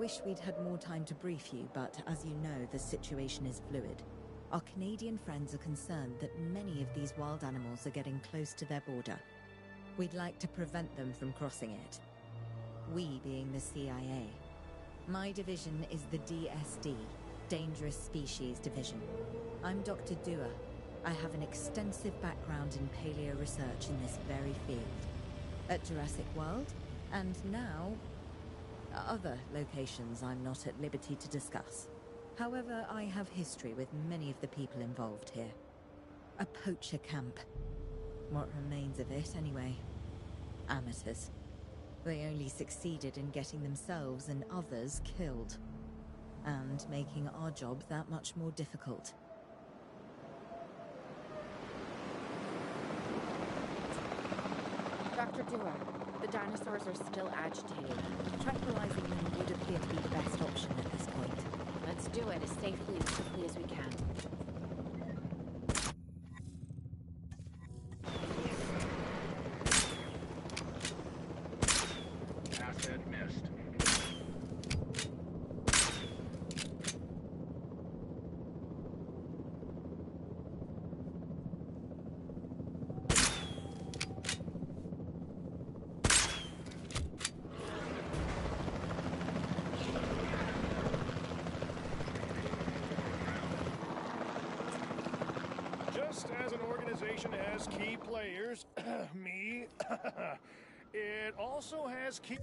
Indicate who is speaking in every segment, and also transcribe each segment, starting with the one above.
Speaker 1: wish we'd had more time to brief you, but as you know, the situation is fluid. Our Canadian friends are concerned that many of these wild animals are getting close to their border. We'd like to prevent them from crossing it. We being the CIA. My division is the DSD, Dangerous Species Division. I'm Dr. Dua. I have an extensive background in paleo research in this very field. At Jurassicworld, and now other locations I'm not at liberty to discuss. However, I have history with many of the people involved here. A poacher camp. What remains of it, anyway. Amateurs. They only succeeded in getting themselves and others killed. And making our job that much more difficult.
Speaker 2: Dr. Dua, the dinosaurs are still agitated.
Speaker 1: Tranquilizing them would appear to be the best option at this point.
Speaker 2: Let's do it as safely and quickly as we can.
Speaker 3: Asset missed.
Speaker 4: Just as an organization has key players, me, it also has key...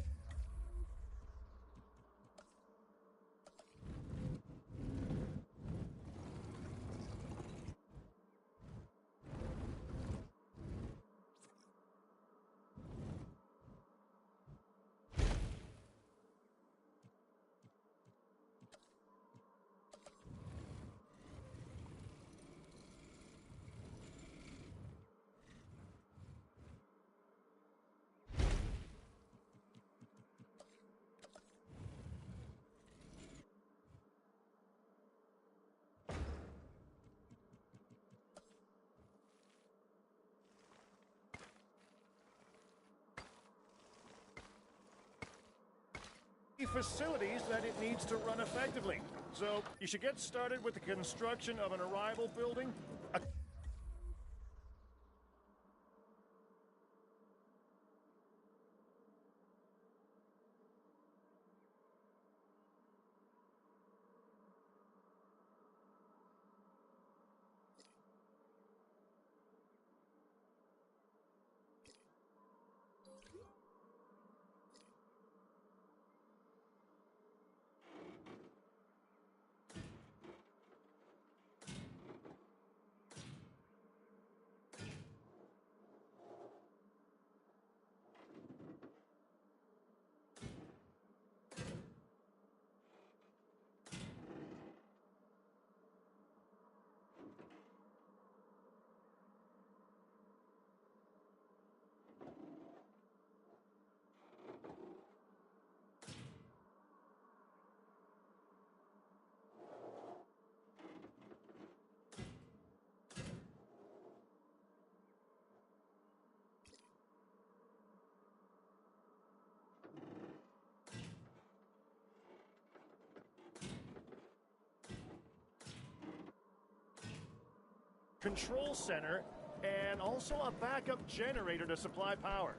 Speaker 4: facilities that it needs to run effectively. So you should get started with the construction of an arrival building. Control center, and also a backup generator to supply power.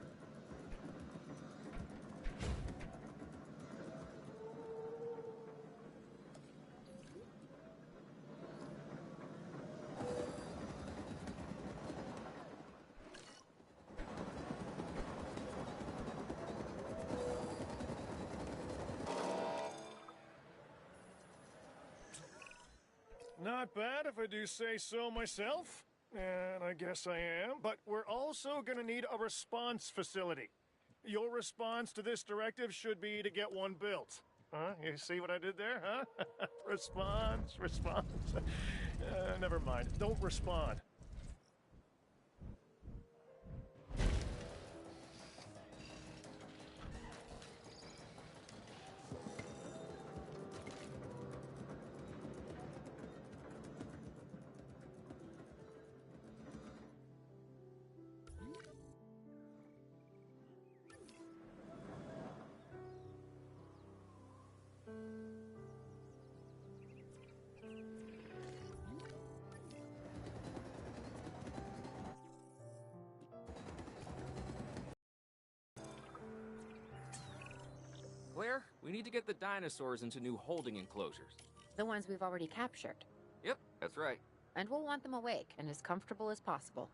Speaker 4: Not bad if I do say so myself. And I guess I am. But we're also going to need a response facility. Your response to this directive should be to get one built. Huh? You see what I did there, huh? Response. Never mind. Don't respond.
Speaker 5: We need to get the dinosaurs into new holding enclosures.
Speaker 2: The ones we've already captured.
Speaker 5: Yep, that's right.
Speaker 2: And we'll want them awake and as comfortable as possible.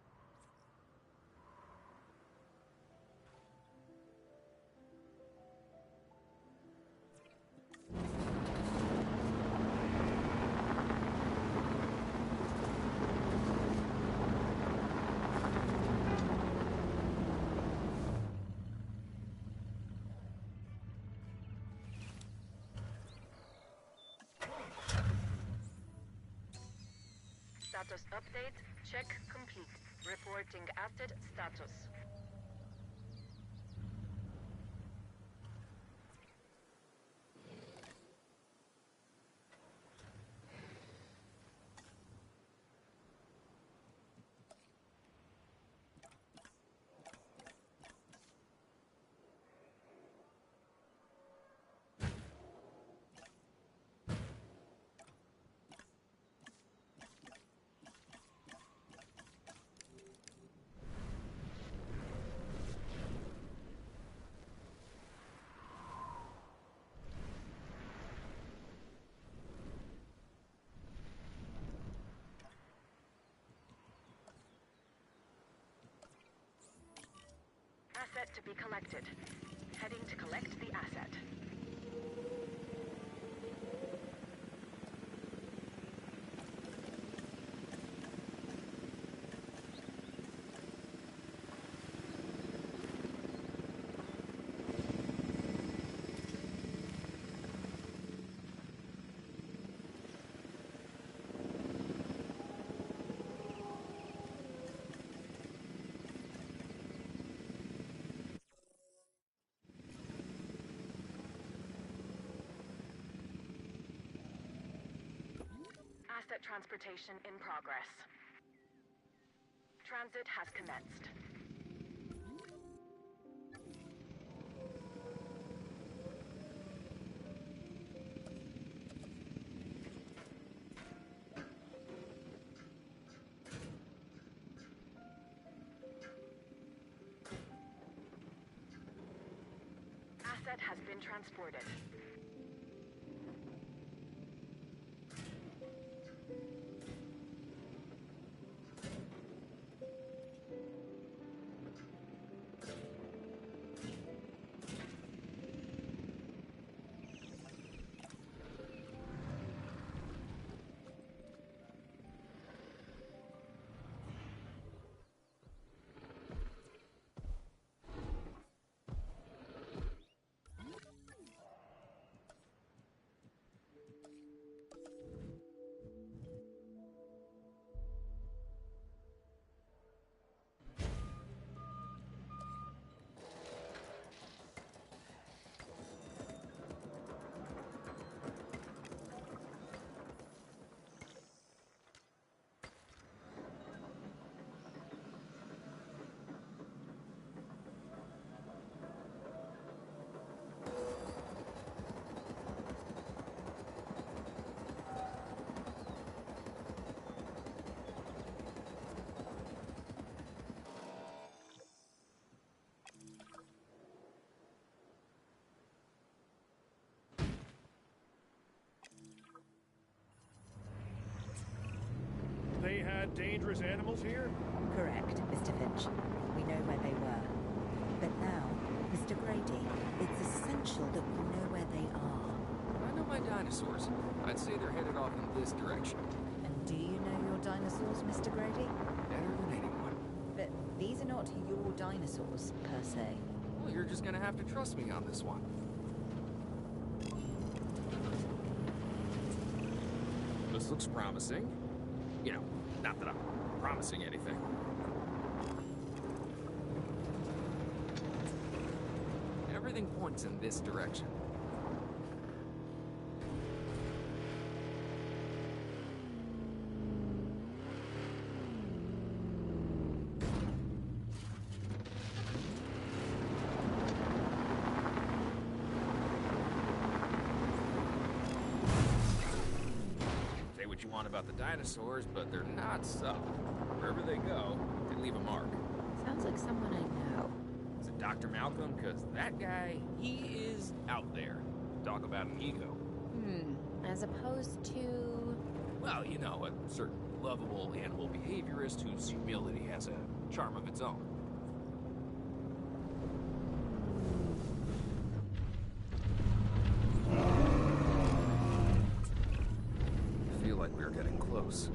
Speaker 6: Status update. Check complete. Reporting asset status. Asset to be collected. Heading to collect the asset. Asset transportation in progress. Transit has commenced. Asset has been transported.
Speaker 4: They had dangerous animals here?
Speaker 1: Correct, Mr. Finch. We know where they were. But now, Mr. Grady, it's essential that we know where they are.
Speaker 5: I know my dinosaurs. I'd say they're headed off in this direction.
Speaker 1: And do you know your dinosaurs, Mr. Grady?
Speaker 5: Better than anyone.
Speaker 1: But these are not your dinosaurs, per se.
Speaker 5: Well, you're just gonna have to trust me on this one. This looks promising. You know, not that I'm promising anything. Everything points in this direction. Say what you want about the dinosaurs, but they're not subtle. Wherever they go, they leave a mark.
Speaker 2: Sounds like someone I know.
Speaker 5: Is it Dr. Malcolm? Because that guy, he is out there. Talk about an ego.
Speaker 2: As opposed to...
Speaker 5: Well, you know, a certain lovable animal behaviorist whose humility has a charm of its own. I feel like we're getting close.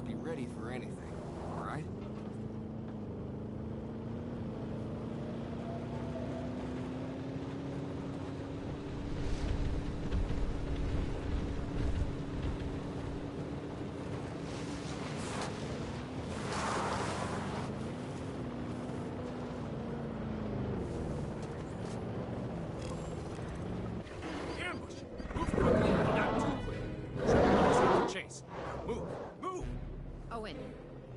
Speaker 5: Be ready for anything, all right? Ambush! Move quickly, not too quick. Try to chase. Move! Move!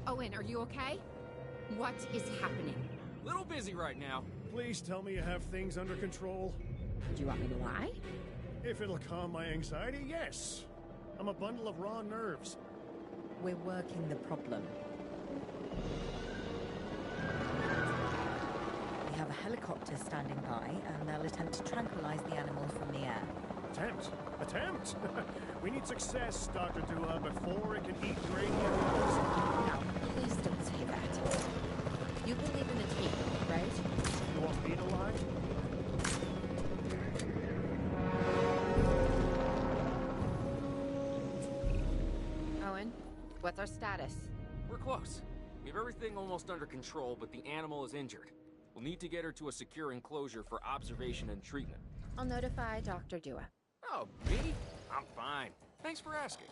Speaker 2: Owen, are you okay? What is happening?
Speaker 5: Little busy right now.
Speaker 4: Please tell me you have things under control.
Speaker 2: Do you want me to lie?
Speaker 4: If it'll calm my anxiety, yes. I'm a bundle of raw nerves.
Speaker 1: We're working the problem. We have a helicopter standing by, and they'll attempt to tranquilize the animal from the air.
Speaker 4: Attempt? Attempt? We need success, Dr. Dua, before it can eat gradient walls.
Speaker 2: No, please don't say that. You believe in the team, right?
Speaker 4: You want me to lie?
Speaker 2: Owen, what's our status?
Speaker 5: We're close. We have everything almost under control, but the animal is injured. We'll need to get her to a secure enclosure for observation and treatment.
Speaker 2: I'll notify Dr. Dua.
Speaker 5: Oh, me? I'm fine. Thanks for asking.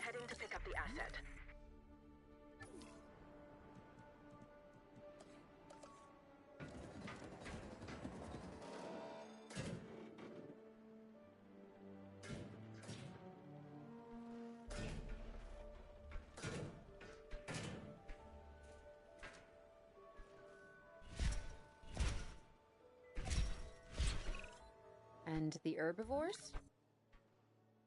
Speaker 6: Heading to pick up the asset.
Speaker 2: And the herbivores?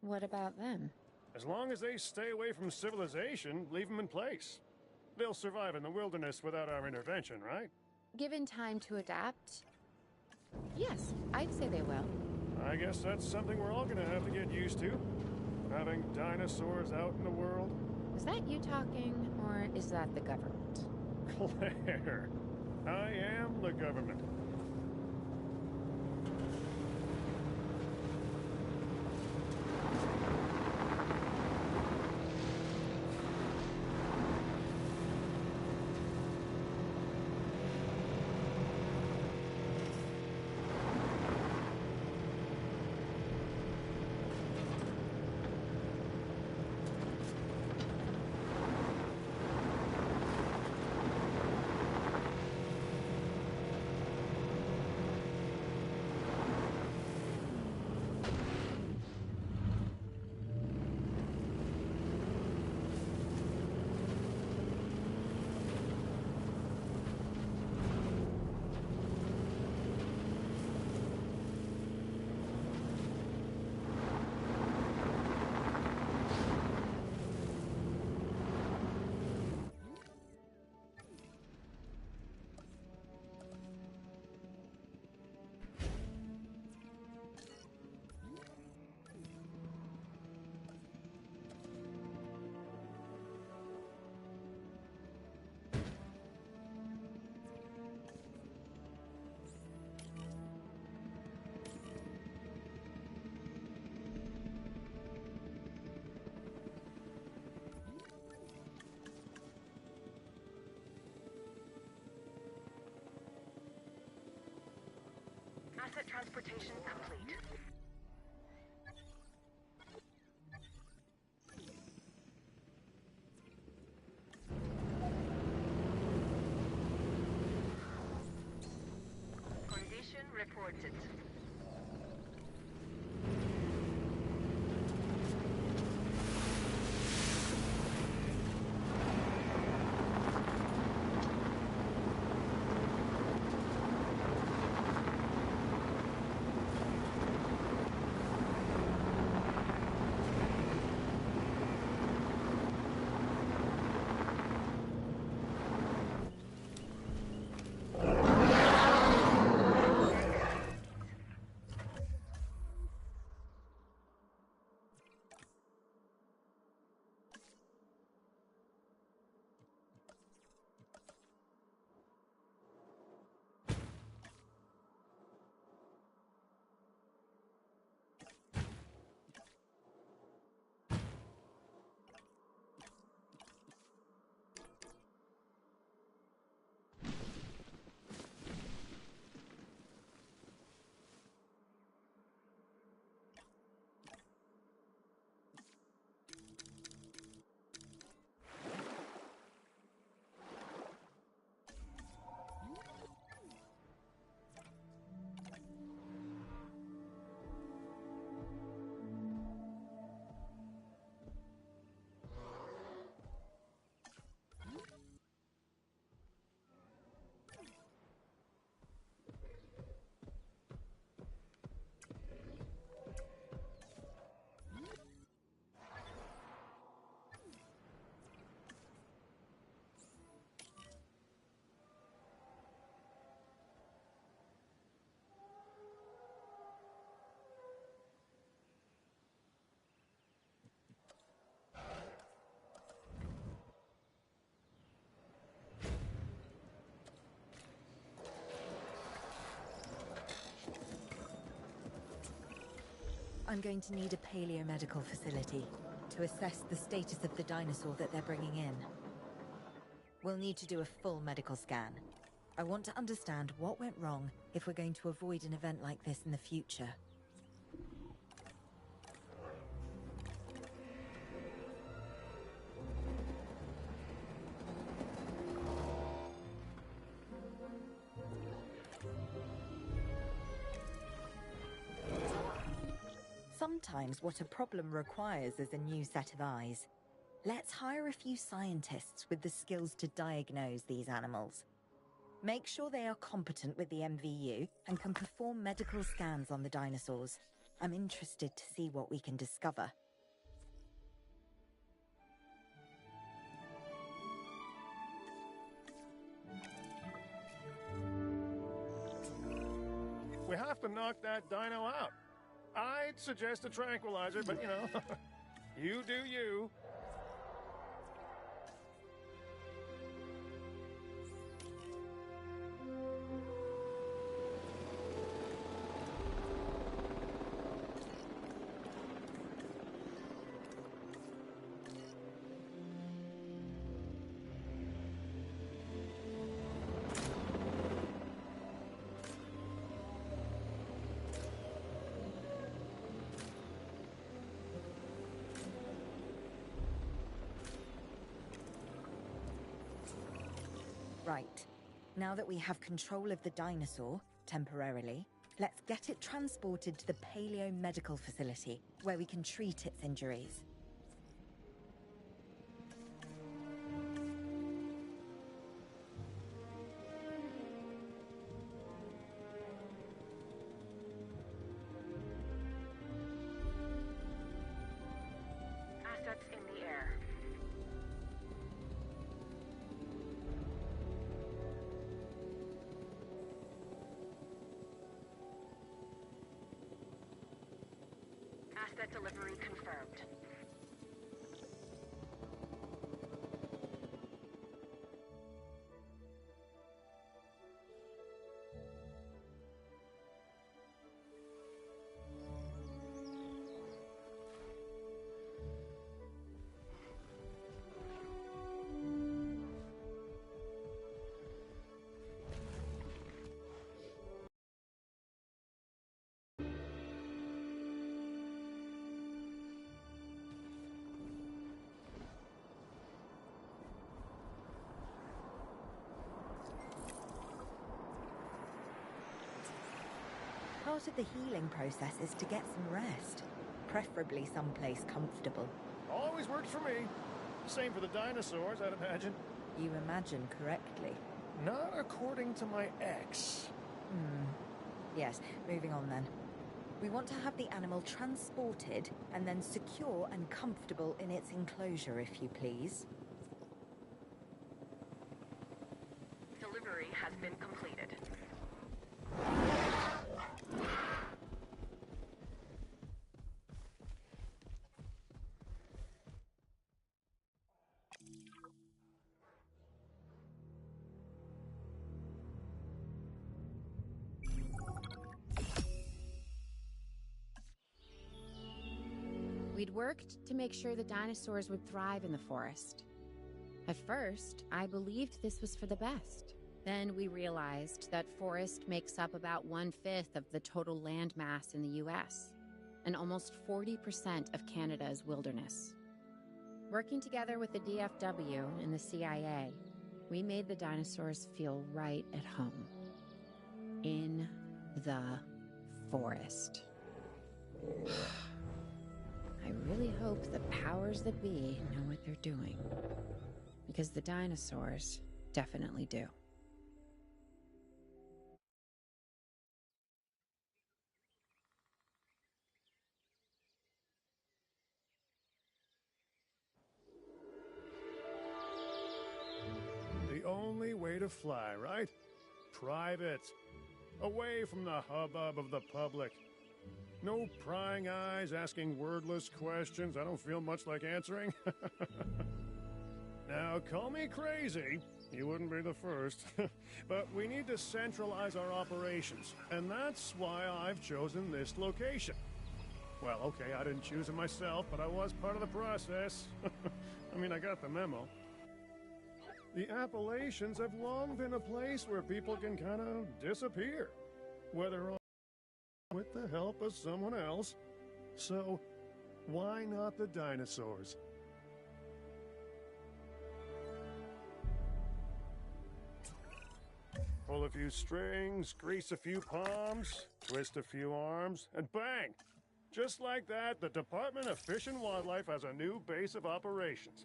Speaker 2: What about them?
Speaker 4: As long as they stay away from civilization, leave them in place. They'll survive in the wilderness without our intervention, right?
Speaker 2: Given time to adapt? Yes, I'd say they will.
Speaker 4: I guess that's something we're all gonna have to get used to. Having dinosaurs out in the world.
Speaker 2: Is that you talking, or is that the government?
Speaker 4: Claire, I am the government.
Speaker 6: Asset transportation complete. Condition reported.
Speaker 1: I'm going to need a paleomedical facility to assess the status of the dinosaur that they're bringing in. We'll need to do a full medical scan. I want to understand what went wrong if we're going to avoid an event like this in the future. Sometimes what a problem requires is a new set of eyes. Let's hire a few scientists with the skills to diagnose these animals. Make sure they are competent with the MVU and can perform medical scans on the dinosaurs. I'm interested to see what we can discover.
Speaker 4: We have to knock that dino out. I'd suggest a tranquilizer, but you know, you do you.
Speaker 1: Right. Now that we have control of the dinosaur, temporarily, let's get it transported to the paleomedical facility, where we can treat its injuries.
Speaker 6: Assets in the air. Asset delivery confirmed.
Speaker 1: Part of the healing process is to get some rest, preferably someplace comfortable.
Speaker 4: Always worked for me. Same for the dinosaurs, I'd imagine.
Speaker 1: You imagine correctly.
Speaker 4: Not according to my ex.
Speaker 1: Yes, moving on then. We want to have the animal transported and then secure and comfortable in its enclosure, if you please.
Speaker 6: Delivery has been completed.
Speaker 2: We'd worked to make sure the dinosaurs would thrive in the forest. At first, I believed this was for the best. Then we realized that forest makes up about 1/5 of the total land mass in the US, and almost 40% of Canada's wilderness. Working together with the DFW and the CIA, we made the dinosaurs feel right at home. In the forest. I really hope the powers that be know what they're doing. Because the dinosaurs definitely do.
Speaker 4: The only way to fly, right? Private. Away from the hubbub of the public. No prying eyes asking wordless questions I don't feel much like answering. Now, call me crazy. You wouldn't be the first. But we need to centralize our operations, and that's why I've chosen this location. Well, okay, I didn't choose it myself, but I was part of the process. I mean, I got the memo. The Appalachians have long been a place where people can kind of disappear, whether with the help of someone else. So, why not the dinosaurs? Pull a few strings, grease a few palms, twist a few arms, and bang! Just like that, the Department of Fish and Wildlife has a new base of operations.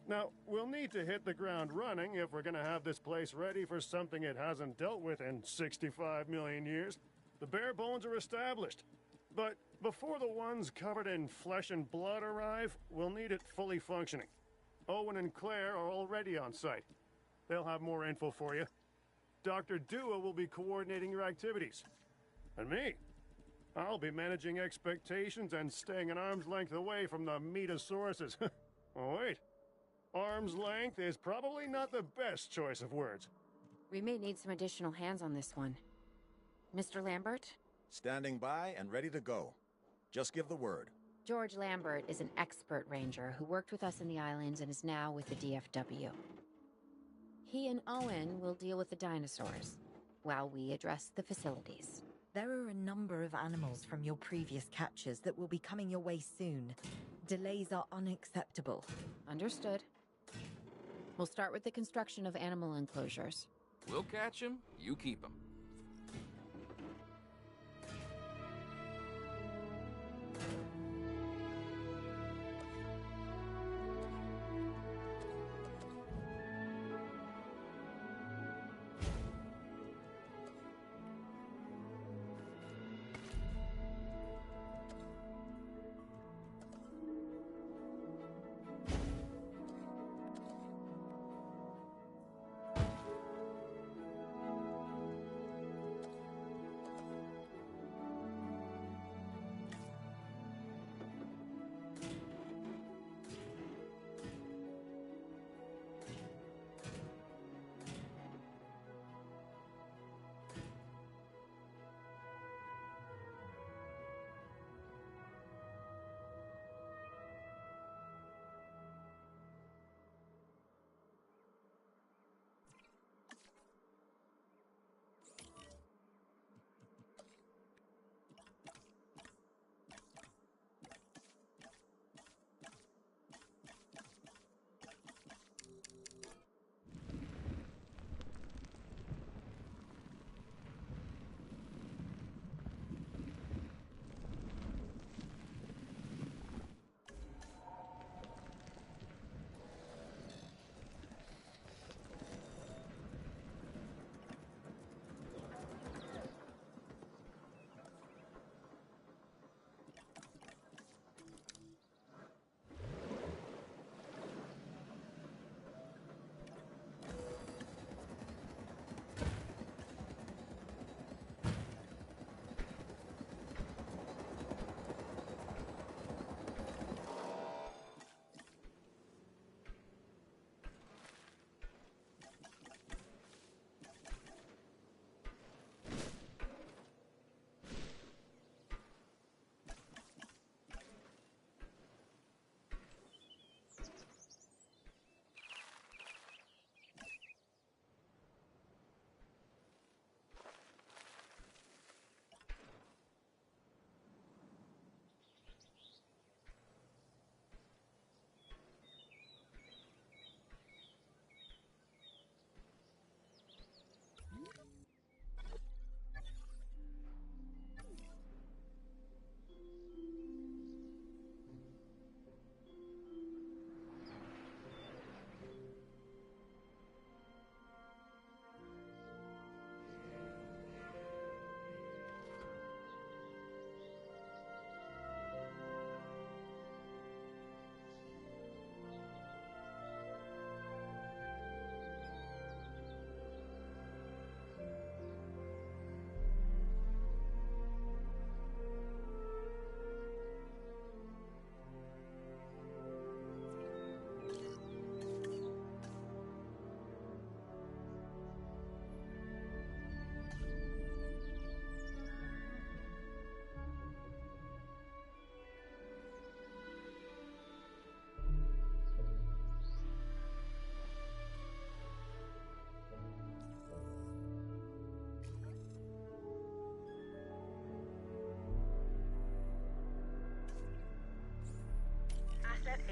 Speaker 4: Now, we'll need to hit the ground running if we're gonna have this place ready for something it hasn't dealt with in 65 million years. The bare bones are established. But before the ones covered in flesh and blood arrive, we'll need it fully functioning. Owen and Claire are already on site. They'll have more info for you. Dr. Dua will be coordinating your activities. And me, I'll be managing expectations and staying an arm's length away from the meatosauruses. Oh, wait. Arm's length is probably not the best choice of words.
Speaker 2: We may need some additional hands on this one. Mr. Lambert?
Speaker 7: Standing by and ready to go. Just give the word.
Speaker 2: George Lambert is an expert ranger who worked with us in the islands and is now with the DFW. He and Owen will deal with the dinosaurs, while we address the facilities.
Speaker 1: There are a number of animals from your previous captures that will be coming your way soon. Delays are unacceptable.
Speaker 2: Understood. We'll start with the construction of animal enclosures.
Speaker 5: We'll catch him, you keep him.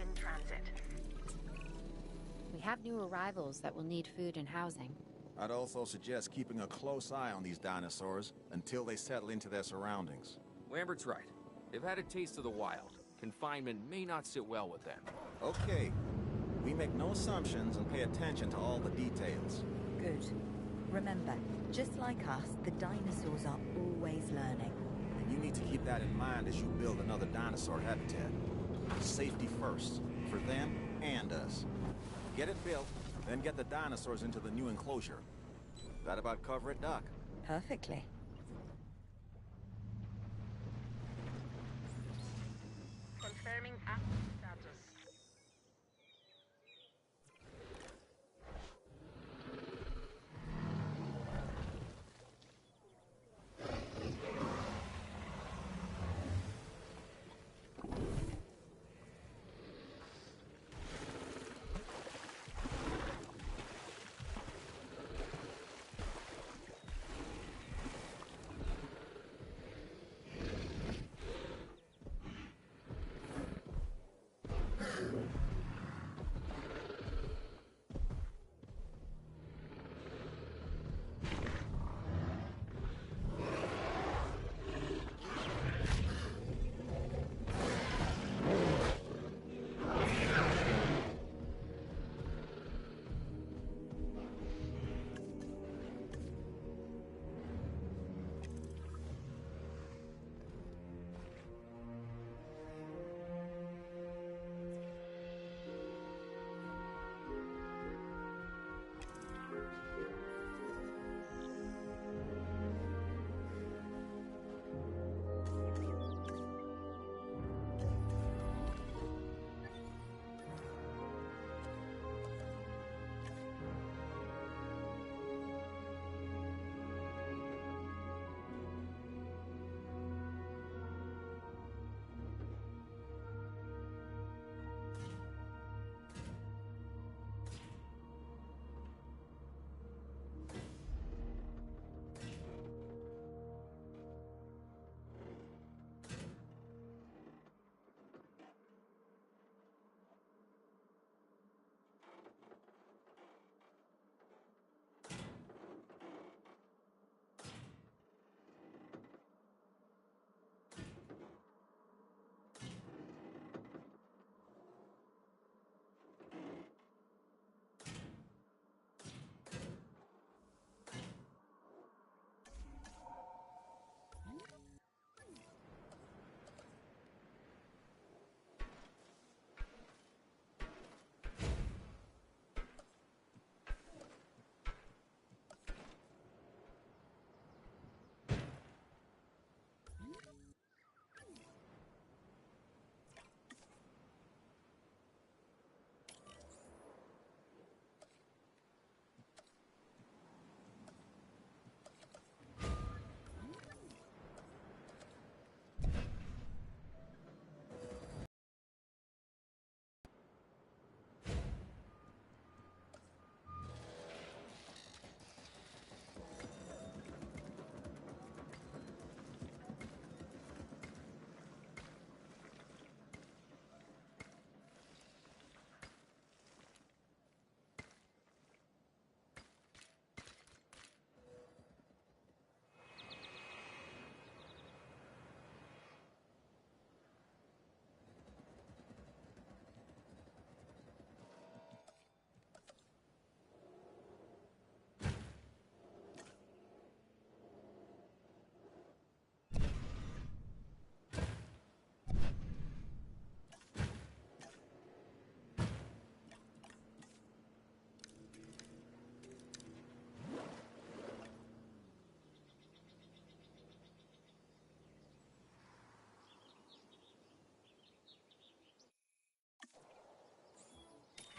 Speaker 6: in transit.
Speaker 2: We have new arrivals that will need food and housing.
Speaker 7: I'd also suggest keeping a close eye on these dinosaurs until they settle into their surroundings.
Speaker 5: Lambert's right. They've had a taste of the wild. Confinement may not sit well with them.
Speaker 7: Okay. We make no assumptions and pay attention to all the details.
Speaker 1: Good. Remember, just like us, the dinosaurs are always learning.
Speaker 7: And you need to keep that in mind as you build another dinosaur habitat. Safety first, for them and us. Get it built, then get the dinosaurs into the new enclosure. That about cover it, Doc?
Speaker 1: Perfectly.
Speaker 6: Confirming active status.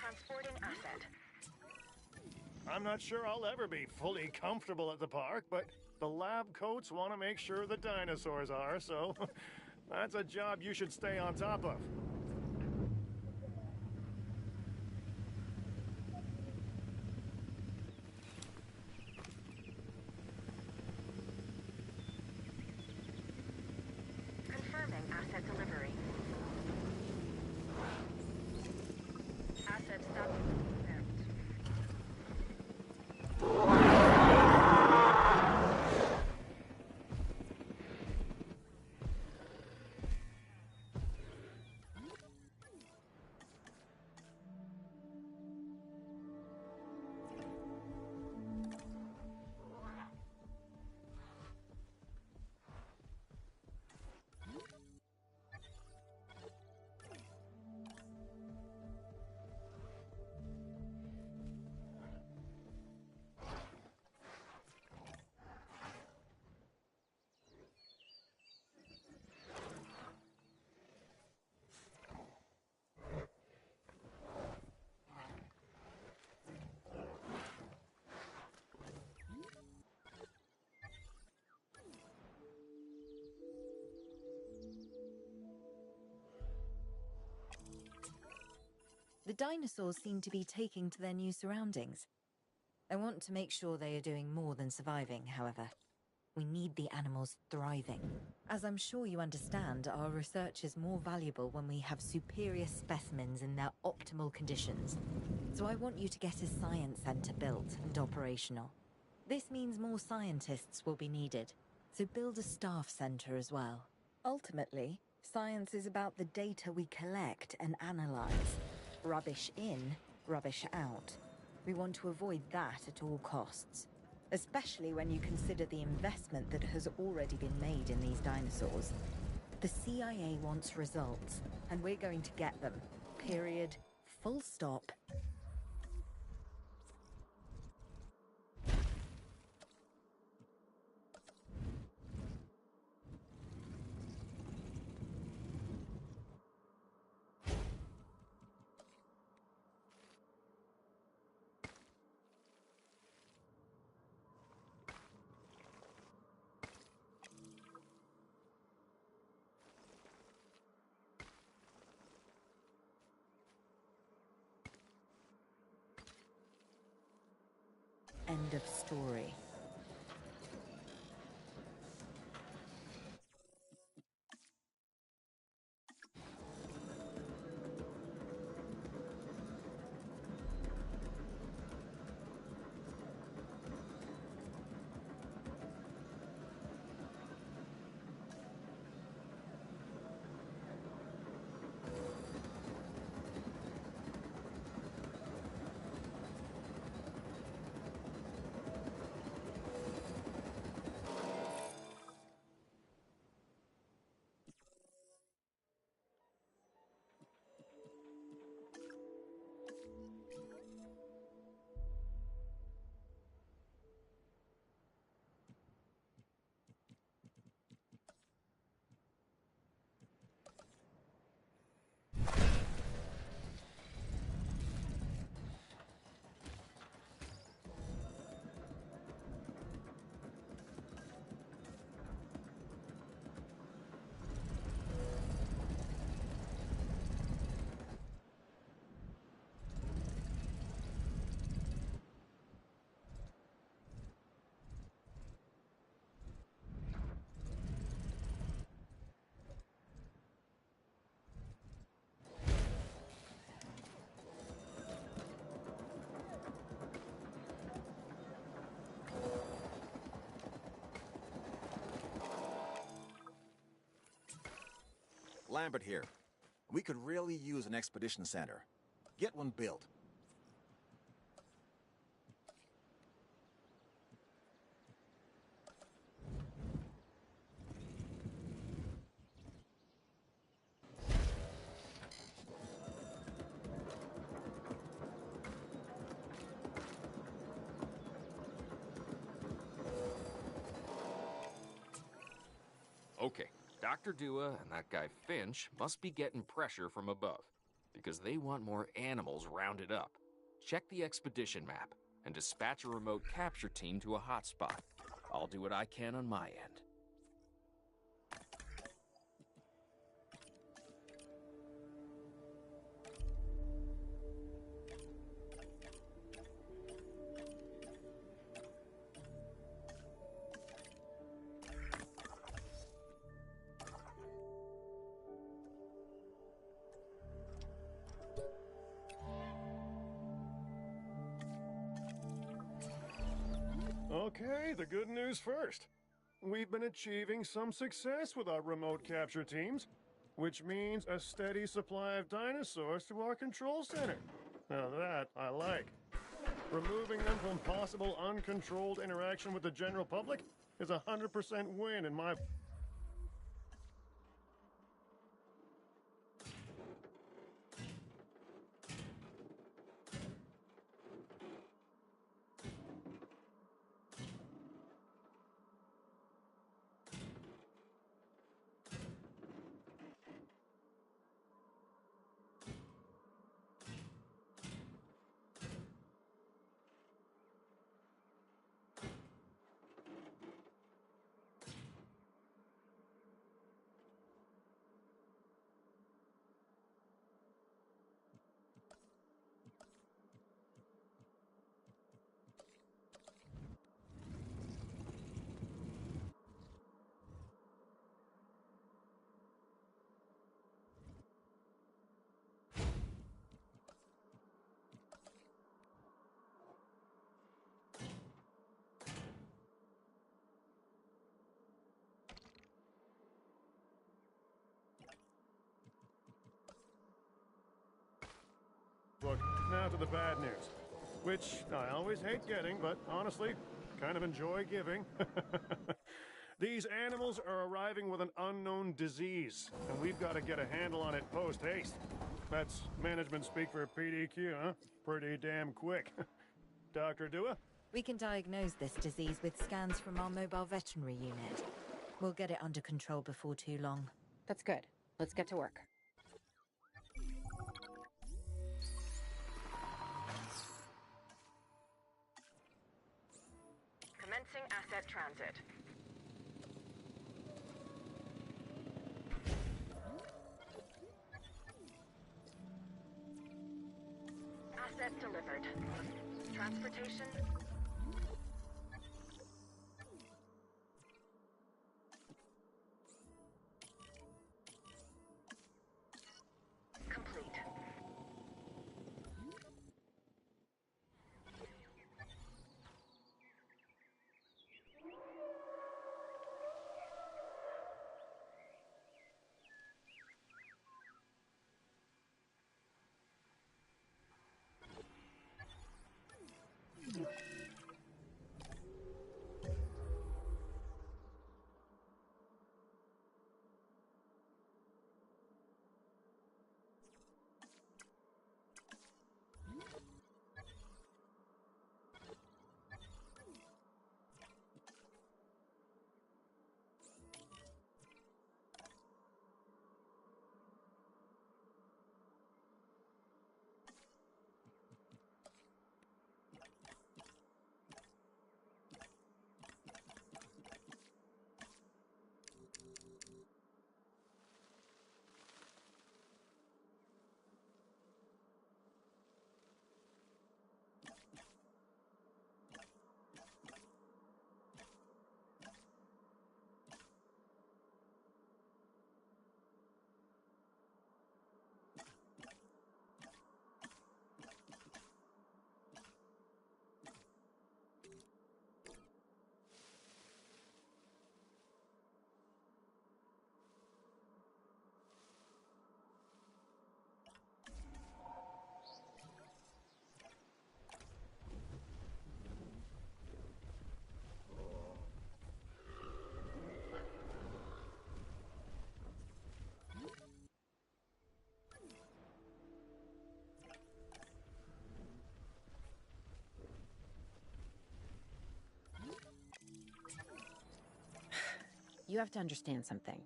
Speaker 6: Transporting asset.
Speaker 4: I'm not sure I'll ever be fully comfortable at the park, but the lab coats want to make sure the dinosaurs are, so that's a job you should stay on top of.
Speaker 6: Confirming asset delivery.
Speaker 1: The dinosaurs seem to be taking to their new surroundings. I want to make sure they are doing more than surviving, however. We need the animals thriving. As I'm sure you understand, our research is more valuable when we have superior specimens in their optimal conditions. So I want you to get a science center built and operational. This means more scientists will be needed, so build a staff center as well. Ultimately, science is about the data we collect and analyze. Rubbish in, rubbish out. We want to avoid that at all costs. Especially when you consider the investment that has already been made in these dinosaurs. The CIA wants results, and we're going to get them. Period. Full stop. End of story.
Speaker 7: Lambert here. We could really use an expedition center. Get one built.
Speaker 5: Okay, Dr. Dua and that guy Finch must be getting pressure from above, because they want more animals rounded up. Check the expedition map, and dispatch a remote capture team to a hotspot. I'll do what I can on my end.
Speaker 4: Okay, the good news first. We've been achieving some success with our remote capture teams, which means a steady supply of dinosaurs to our control center. Now that I like. Removing them from possible uncontrolled interaction with the general public is a 100% win in my... Look, now to the bad news, which I always hate getting, but honestly, kind of enjoy giving. These animals are arriving with an unknown disease, and we've got to get a handle on it post-haste. That's management speak for PDQ, huh? Pretty damn quick. Dr. Dua?
Speaker 1: We can diagnose this disease with scans from our mobile veterinary unit. We'll get it under control before too long.
Speaker 2: That's good. Let's get to work.
Speaker 6: Commencing asset transit. Asset delivered. Transportation. Complete.
Speaker 2: You have to understand something.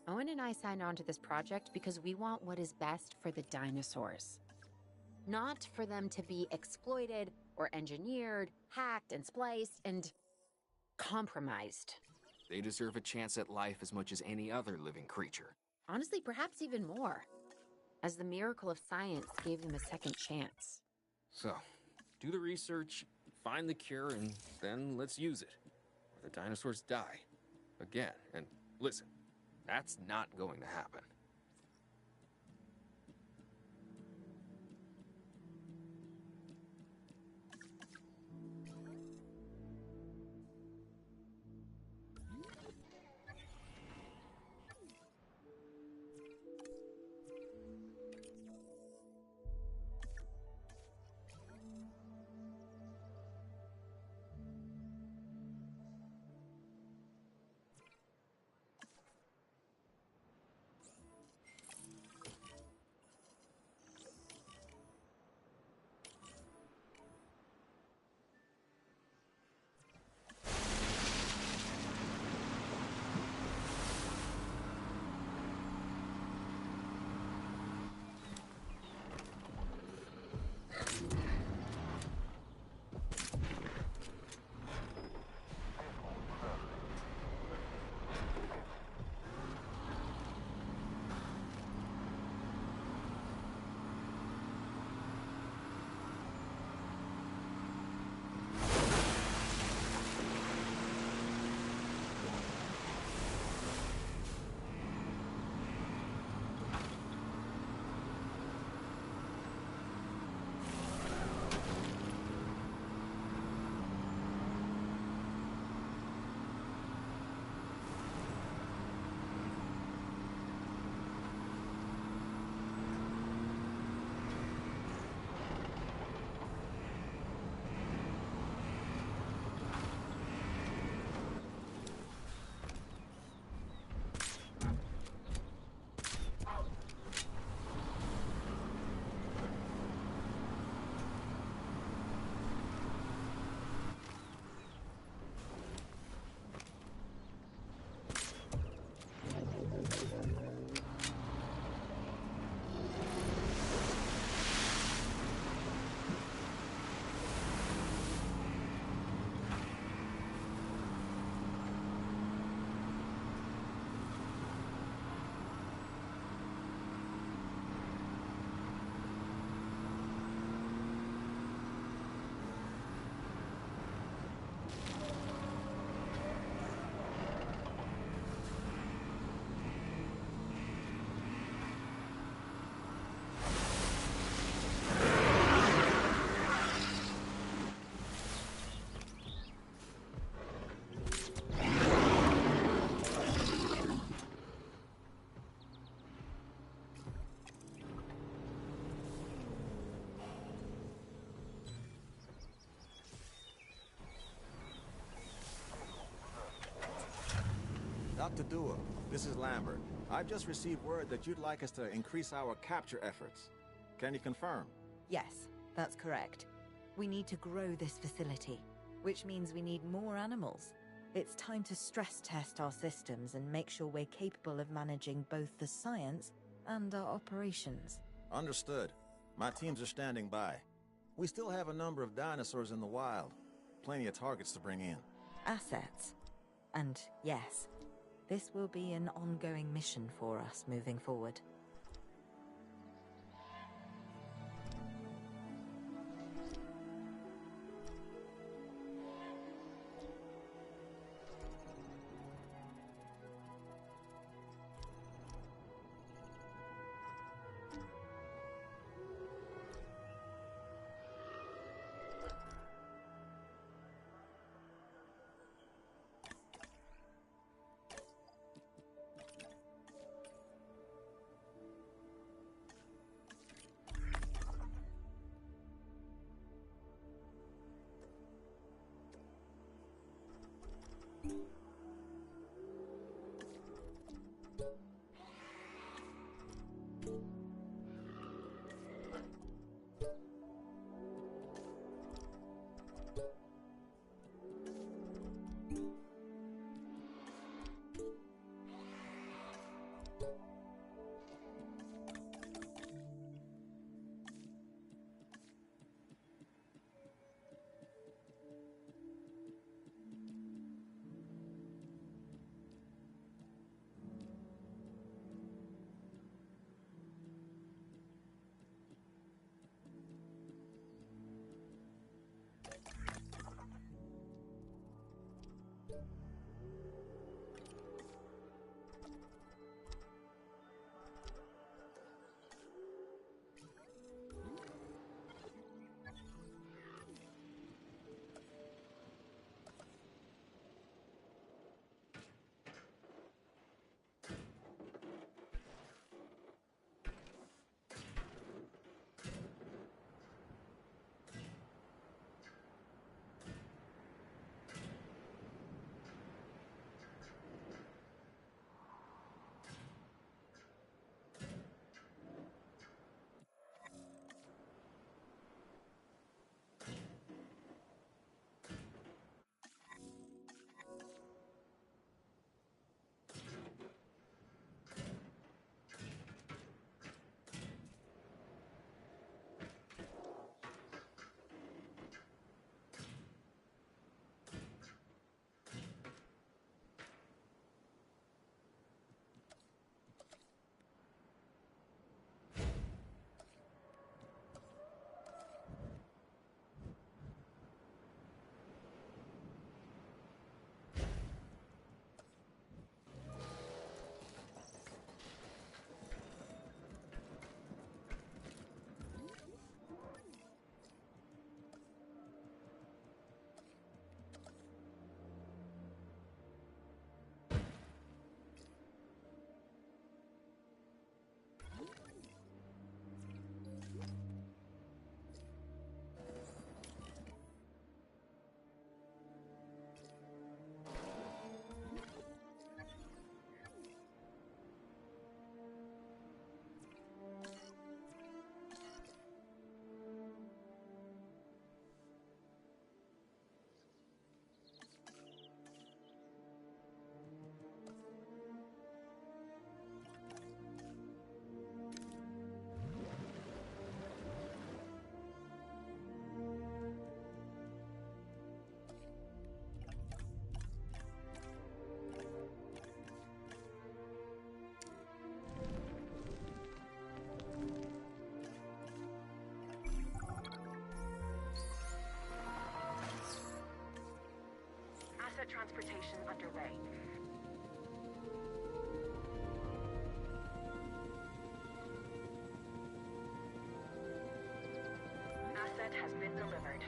Speaker 2: Owen and I signed on to this project because we want what is best for the dinosaurs. Not for them to be exploited or engineered, hacked and spliced and compromised.
Speaker 5: They deserve a chance at life as much as any other living creature.
Speaker 2: Honestly, perhaps even more, as the miracle of science gave them a second chance.
Speaker 5: So, do the research, find the cure, and then let's use it. Or the dinosaurs die. Again. And listen, that's not going to happen.
Speaker 7: Dr. Dua, this is Lambert. I've just received word that you'd like us to increase our capture efforts. Can you confirm?
Speaker 1: Yes, that's correct. We need to grow this facility, which means we need more animals. It's time to stress test our systems and make sure we're capable of managing both the science and our operations.
Speaker 7: Understood. My teams are standing by. We still have a number of dinosaurs in the wild. Plenty of targets to bring in.
Speaker 1: Assets. And yes, this will be an ongoing mission for us moving forward.
Speaker 6: Asset transportation underway. Asset has been delivered.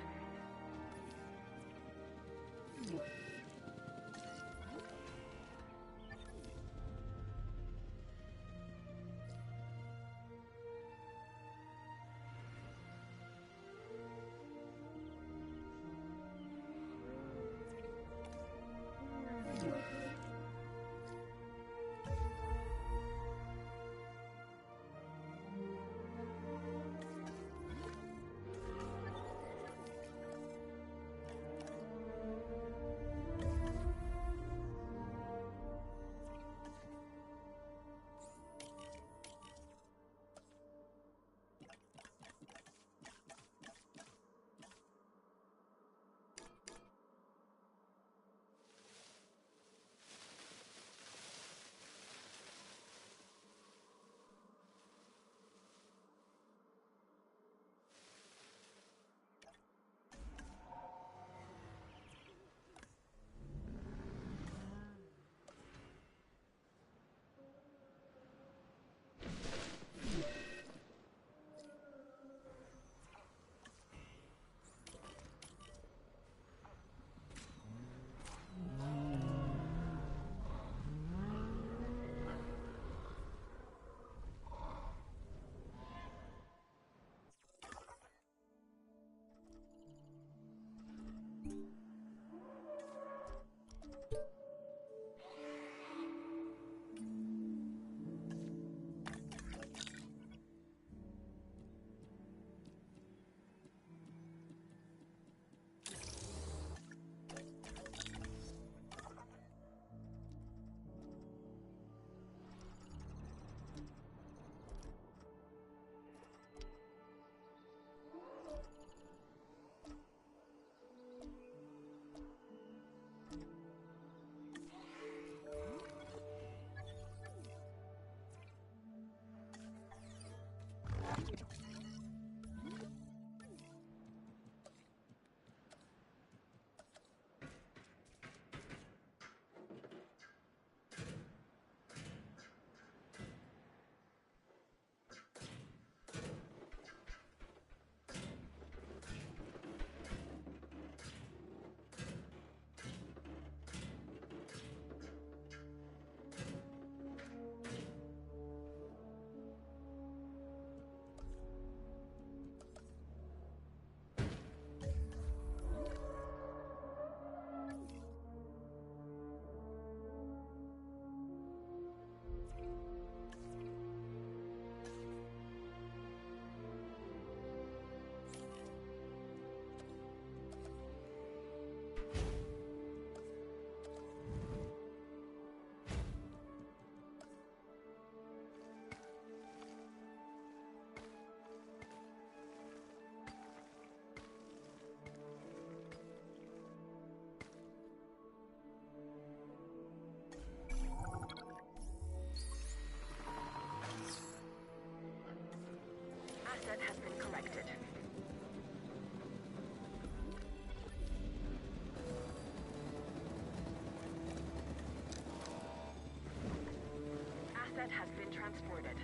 Speaker 6: asset has been transported.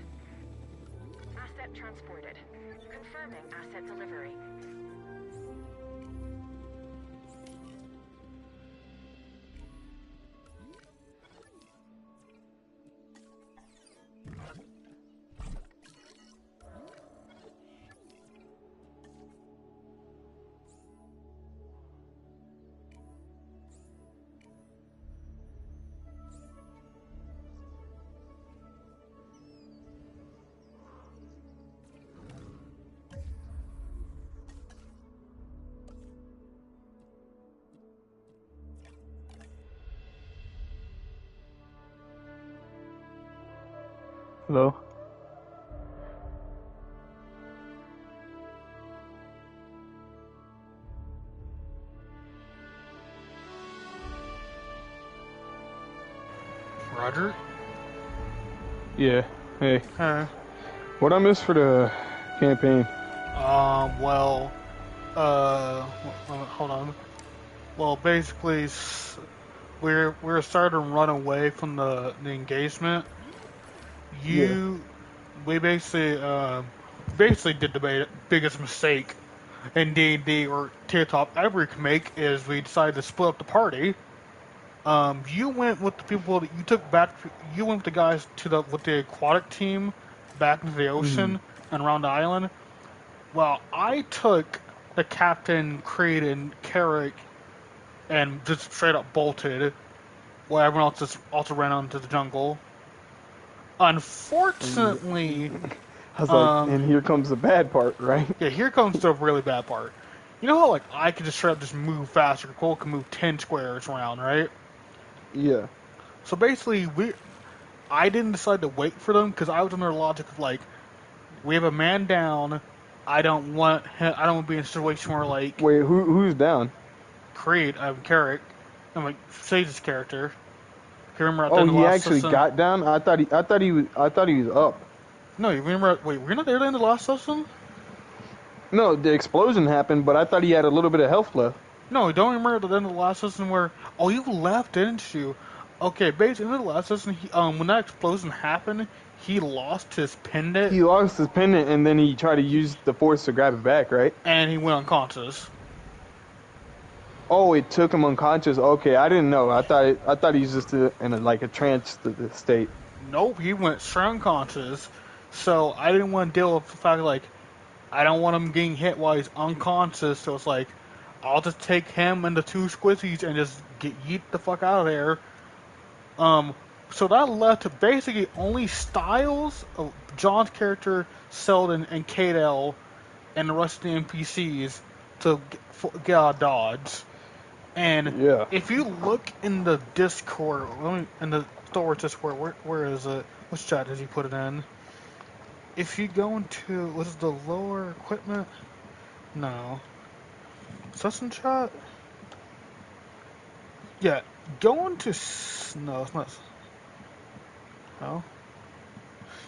Speaker 6: Asset transported. Confirming asset delivery.
Speaker 8: Hello?
Speaker 9: Roger?
Speaker 8: Yeah, hey.
Speaker 9: Huh?
Speaker 8: What I missed for the campaign?
Speaker 9: Well, hold on. Well, basically, we're starting to run away from the engagement. We basically did the biggest mistake in D&D or tabletop ever can make is we decided to split up the party. You went with the people that you took back. You went with the guys with the aquatic team back into the ocean and around the island. Well, I took the captain, Creed, and Carrick and just straight up bolted, while everyone else just also ran out into the jungle. Unfortunately,
Speaker 8: I was like, and here comes the bad part, right?
Speaker 9: yeah, here comes the really bad part. You know how, like, I could just straight up just move faster, Cole can move 10 squares around, right?
Speaker 8: Yeah.
Speaker 9: So basically, I didn't decide to wait for them, because I was under the logic of, like, we have a man down, I don't want to be in a situation where, like...
Speaker 8: Wait, who's down?
Speaker 9: Creed, Carrick, I'm like, Sage's character. Remember at the
Speaker 8: Oh,
Speaker 9: end of the
Speaker 8: he
Speaker 9: last
Speaker 8: actually
Speaker 9: season?
Speaker 8: got down? I thought he was up.
Speaker 9: No, you remember? Wait, were you not there at the end of the last season?
Speaker 8: No, the explosion happened, but I thought he had a little bit of health left.
Speaker 9: No, you don't remember at the end of the last season where? Oh, you left, didn't you? Okay, basically, in the last season, when that explosion happened, he lost his pendant.
Speaker 8: He lost his pendant, and then he tried to use the force to grab it back, right?
Speaker 9: And he went unconscious.
Speaker 8: Oh, it took him unconscious. Okay, I didn't know. I thought he was just in a trance state.
Speaker 9: Nope, he went straight unconscious. So I didn't want to deal with the fact like I don't want him getting hit while he's unconscious. So it's like I'll just take him and the two squizzies and just yeet the fuck out of there. So that left basically only Styles, John's character, Selden, and Kadel, and the rest of the NPCs to get out of Dodge. And if you look in the Discord, in the Star Wars Discord, where is it? Which chat does he put it in? If you go into, what is the lower equipment? No. Session chat? Yeah, go into, no, it's not. No?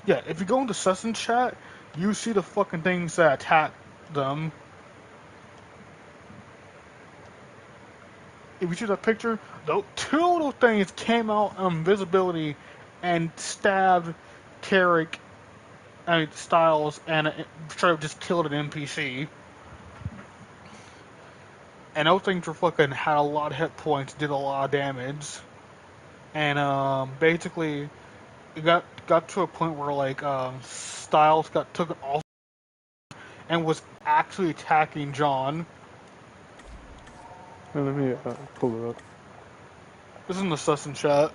Speaker 9: Yeah, if you go into Session chat, you see the fucking things that attack them. If you see that picture, two of those things came out on invisibility and stabbed Carrick, Styles, and straight up just killed an NPC. And those things were fucking had a lot of hit points, did a lot of damage. And basically, it got to a point where like Styles took it off and was actually attacking John.
Speaker 8: Let me pull it up.
Speaker 9: This is in the Session chat.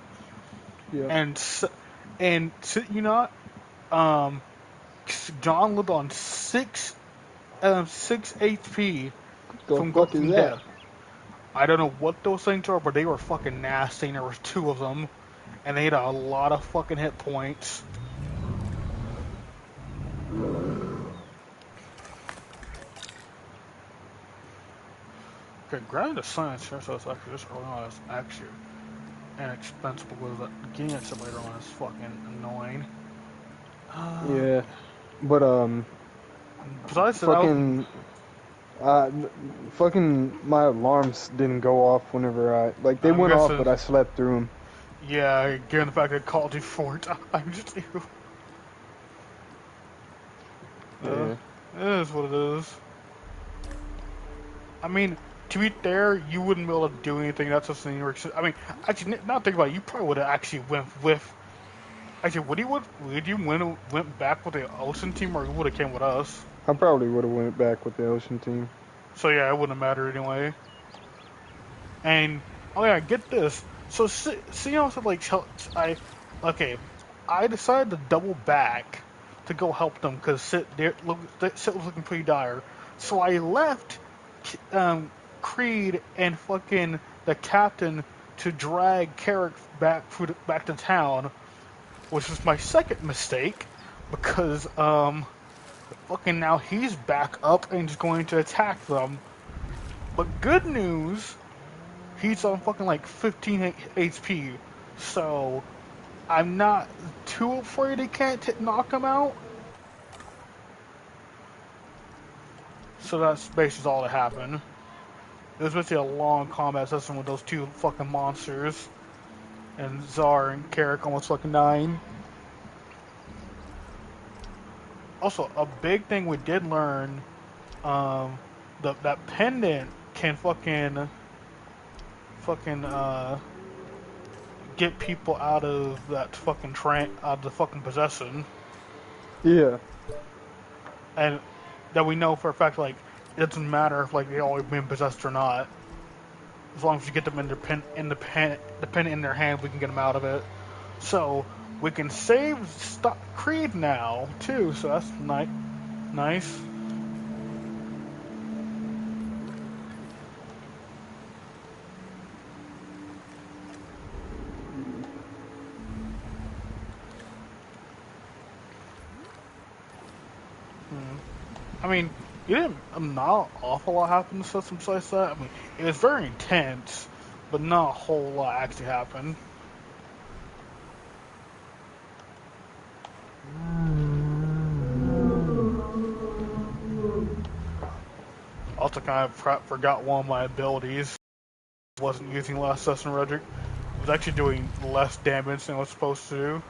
Speaker 8: Yeah.
Speaker 9: And you know, John lived on 6 HP from death. I don't know what those things are, but they were fucking nasty. And there was 2 of them, and they had a lot of fucking hit points. Okay, grabbing the science here, so it's actually just early on. It's actually inexpensive because getting it later on is fucking annoying.
Speaker 8: Yeah, but
Speaker 9: besides
Speaker 8: fucking my alarms didn't go off whenever they went off, but I slept through them.
Speaker 9: Yeah, given the fact that I called you 4 times too.
Speaker 8: Yeah.
Speaker 9: It is what it is. I mean, to be fair, you wouldn't be able to do anything. That's just an I mean, actually, not think about it. You probably would have actually went with. Actually, would you went back with the Ocean team, or you would have came with us?
Speaker 8: I probably would have went back with the Ocean team.
Speaker 9: So yeah, it wouldn't matter anyway. And oh yeah, get this. So see how I decided to double back to go help them because Sit was looking pretty dire. So I left Creed and fucking the captain to drag Carrick back to town, which was my second mistake because fucking now he's back up and is going to attack them. But good news, he's on fucking like 15 HP, so I'm not too afraid he can't knock him out. So that's basically all that happened. It was basically a long combat session with those two fucking monsters. And Czar and Carrick almost fucking dying. Also, a big thing we did learn, that pendant can fucking get people out of that fucking out of the fucking possession.
Speaker 8: Yeah.
Speaker 9: And that we know for a fact, like, it doesn't matter if like they always been possessed or not. As long as you get them in the pen in their hand, we can get them out of it. So we can save Creed now too. So that's nice. I mean, it didn't not an awful lot happened to systems besides that. I mean, it was very intense, but not a whole lot actually happened. Also, kind of forgot one of my abilities. Wasn't using last session, Redrick. I was actually doing less damage than I was supposed to do.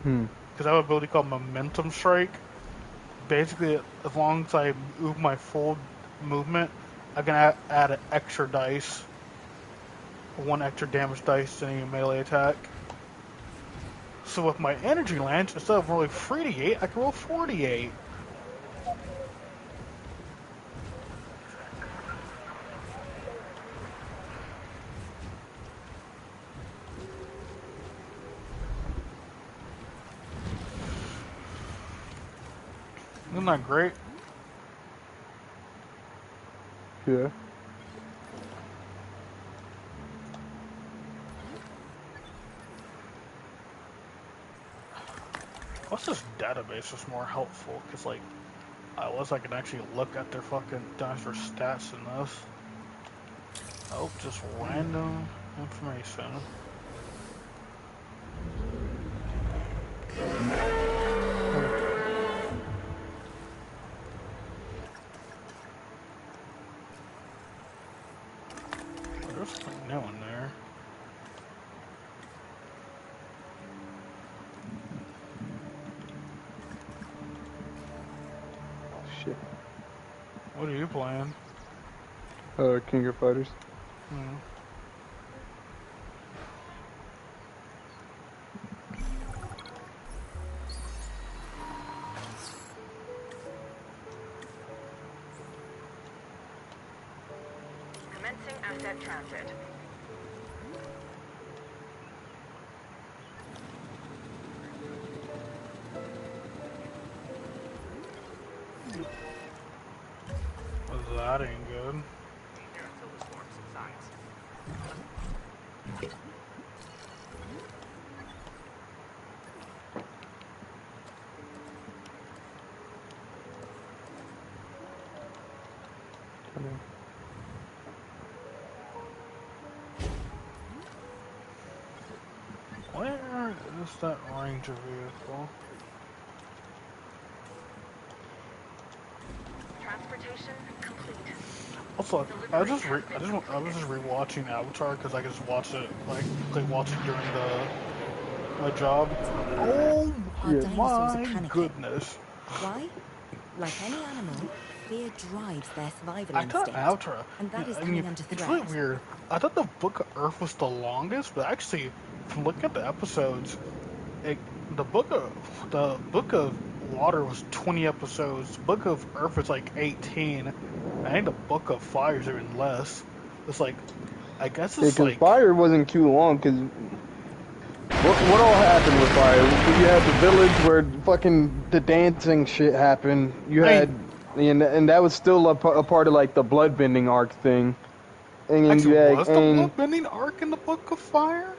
Speaker 9: Because I have an ability called Momentum Strike. Basically, as long as I move my full movement, I can add an extra dice. One extra damage dice to any melee attack. So with my energy lance, instead of rolling 38, I can roll 48. Isn't that great?
Speaker 8: Yeah.
Speaker 9: What's this database is more helpful? Because, like, I can actually look at their fucking dinosaur stats in this. Oh, just random information. There's something new in there.
Speaker 8: Shit.
Speaker 9: What are you playing?
Speaker 8: King of Fighters.
Speaker 6: Commencing asset transit.
Speaker 9: Well, that ain't good.
Speaker 3: Here until the storm subsides.
Speaker 9: Where is that Ranger vehicle?
Speaker 6: Transportation complete.
Speaker 9: Also, I was just rewatching Avatar because I could just watch it watch it during my job. Oh
Speaker 1: Our dinosaurs are
Speaker 9: my
Speaker 1: panicking.
Speaker 9: goodness!
Speaker 1: Why? Like any animal, fear drives their survival
Speaker 9: I thought
Speaker 1: instinct,
Speaker 9: Avatar.
Speaker 1: and that is
Speaker 9: I
Speaker 1: coming
Speaker 9: mean,
Speaker 1: under
Speaker 9: it's
Speaker 1: threat.
Speaker 9: really weird. I thought the Book of Earth was the longest, but actually, from looking at the episodes, the Book of Water was 20 episodes. The Book of Earth was like 18. I think the Book of Fire is even less. It's like, I guess it's
Speaker 8: Because
Speaker 9: like
Speaker 8: Fire wasn't too long. Because what all happened with Fire? You had the village where fucking the dancing shit happened. You had, and that was still a part of like the bloodbending arc thing. And then
Speaker 9: actually
Speaker 8: you had
Speaker 9: was the bloodbending arc in the Book of Fire?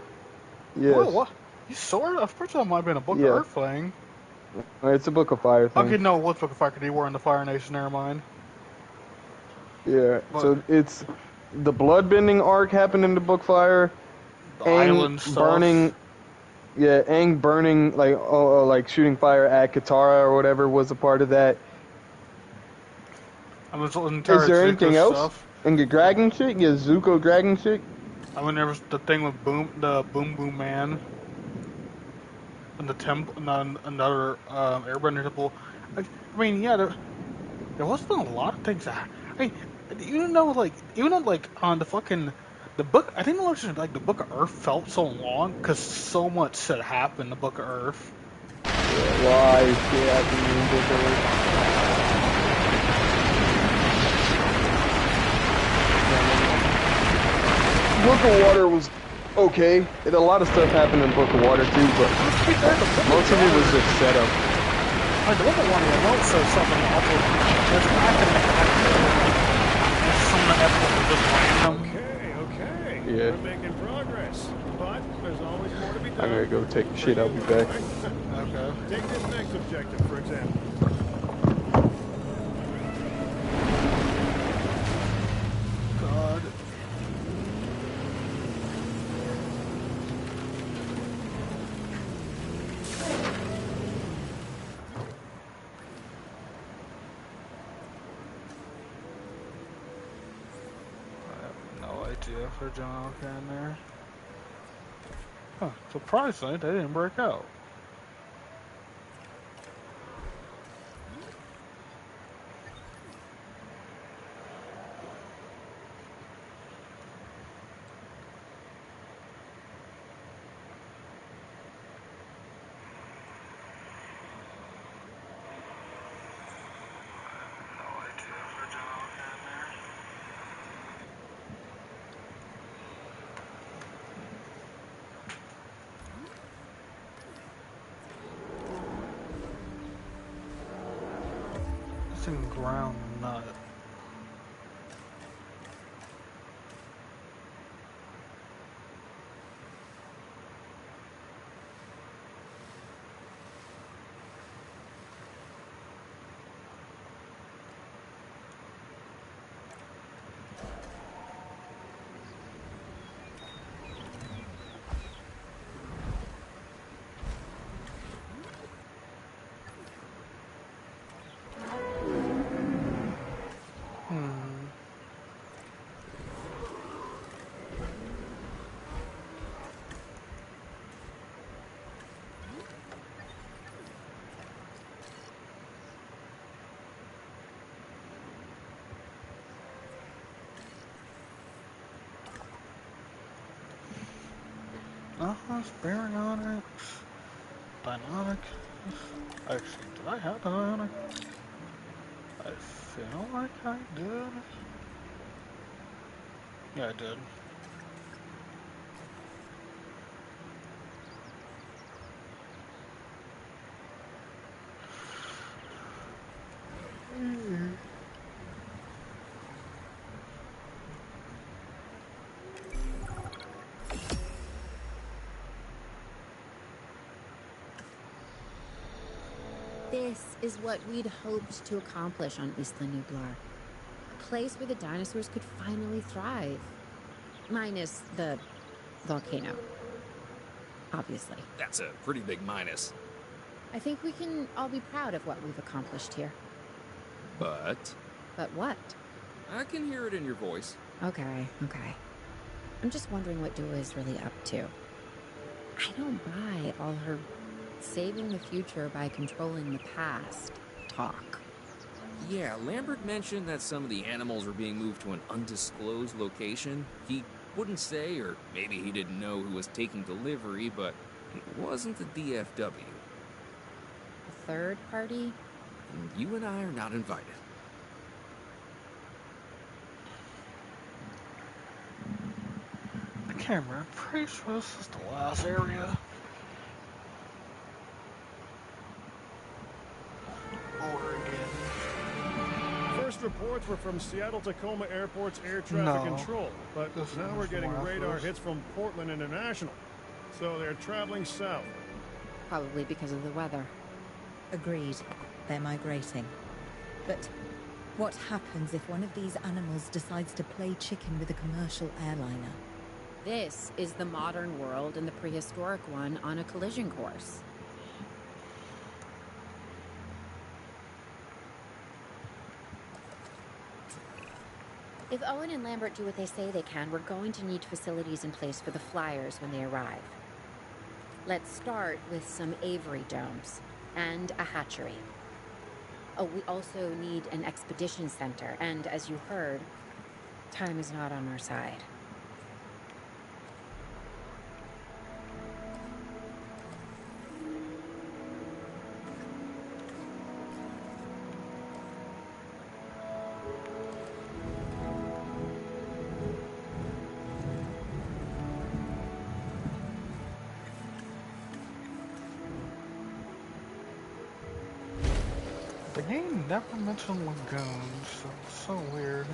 Speaker 8: yes.
Speaker 9: Whoa, what? You saw it? I'm pretty sure it might have been a Book of Earth thing.
Speaker 8: It's a Book of Fire thing.
Speaker 9: Okay, no, what's Book of Fire? Because you were in the Fire Nation. Never mind.
Speaker 8: Yeah,
Speaker 9: But
Speaker 8: so it's the bloodbending arc happened in the Book Fire.
Speaker 9: the island stuff.
Speaker 8: Burning, yeah, Aang burning like shooting fire at Katara or whatever was a part of that.
Speaker 9: I mean,
Speaker 8: Is there anything else?
Speaker 9: Stuff.
Speaker 8: And the dragon shit, yeah, Zuko dragon shit.
Speaker 9: I mean, there was the thing with Boom Boom Man, and the temple, and another Airbender temple. I mean, yeah, there wasn't a lot of things. I mean, even though on the book, I think the Book of Earth felt so long because so much had happened in the Book of Earth.
Speaker 8: Why? Yeah, the Book of Earth. Book of Water was okay. A lot of stuff happened in Book of Water too, but most of it was just setup.
Speaker 9: Like the Book of Water, I know it says something awful. There's some of the episodes are just random.
Speaker 4: Okay.
Speaker 8: Yeah.
Speaker 4: We're making progress, but there's always more to be done.
Speaker 8: I'm gonna go take a shit. I'll be back.
Speaker 9: Okay.
Speaker 4: Take this next objective, for example.
Speaker 9: God. If they're doing okay in there. Huh, surprisingly, they didn't break out. Ground nut. Baryonyx. Dynamic. Actually, did I have Dynamic? I feel like I did. Yeah, I did.
Speaker 2: This is what we'd hoped to accomplish on Isla Nublar. A place where the dinosaurs could finally thrive. Minus the volcano. Obviously.
Speaker 5: That's a pretty big minus.
Speaker 2: I think we can all be proud of what we've accomplished here.
Speaker 5: But
Speaker 2: But what?
Speaker 5: I can hear it in your voice.
Speaker 2: Okay. I'm just wondering what Dua is really up to. I don't buy all her saving the future by controlling the past talk.
Speaker 5: Yeah, Lambert mentioned that some of the animals were being moved to an undisclosed location. He wouldn't say, or maybe he didn't know who was taking delivery, but it wasn't the DFW.
Speaker 2: A third party?
Speaker 5: And you and I are not invited.
Speaker 9: I can't remember. I'm pretty sure this is the last area.
Speaker 4: First reports were from Seattle-Tacoma Airport's air traffic control, but now we're getting radar hits from Portland International. So they're traveling south.
Speaker 2: Probably because of the weather.
Speaker 1: Agreed. They're migrating. But what happens if one of these animals decides to play chicken with a commercial airliner?
Speaker 2: This is the modern world and the prehistoric one on a collision course. If Owen and Lambert do what they say they can, we're going to need facilities in place for the flyers when they arrive. Let's start with some aviary domes and a hatchery. Oh, we also need an expedition center, and as you heard, time is not on our side.
Speaker 9: The game never mentioned lagoons, so it's so weird.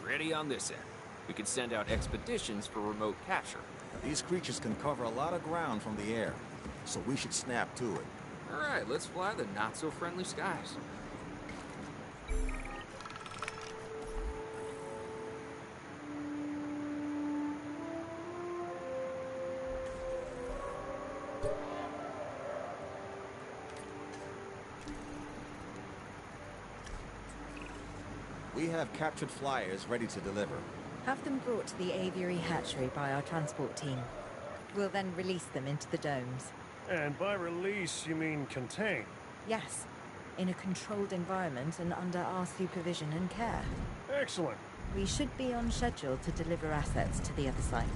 Speaker 5: Ready on this end. We could send out expeditions for remote capture.
Speaker 7: These creatures can cover a lot of ground from the air, so we should snap to it.
Speaker 5: All right, let's fly the not-so-friendly skies.
Speaker 7: We have captured flyers ready to deliver.
Speaker 1: Have them brought to the aviary hatchery by our transport team. We'll then release them into the domes.
Speaker 4: And by release, you mean contain?
Speaker 1: Yes, in a controlled environment and under our supervision and care.
Speaker 4: Excellent.
Speaker 1: We should be on schedule to deliver assets to the other site.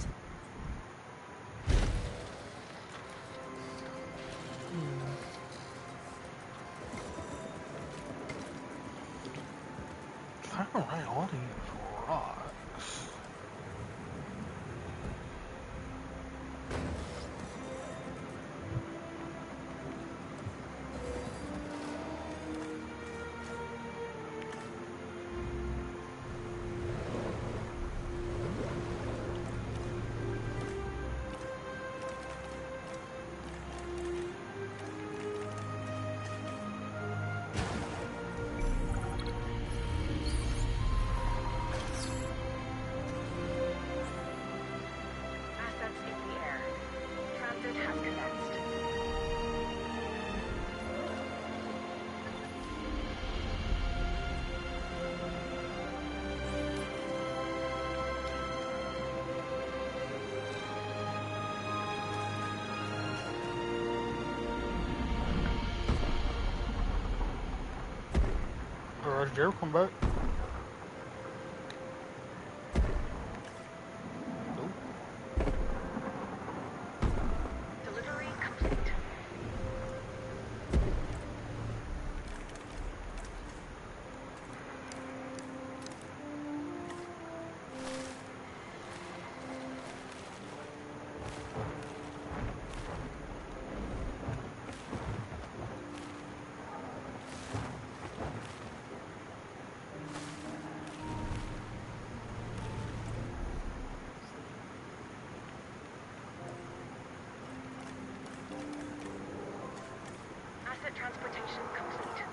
Speaker 9: I don't write all these rocks.
Speaker 6: Assets in the air. Transit has commenced.
Speaker 9: Alright, Joe, come back.
Speaker 6: Delivery complete. Asset transportation complete.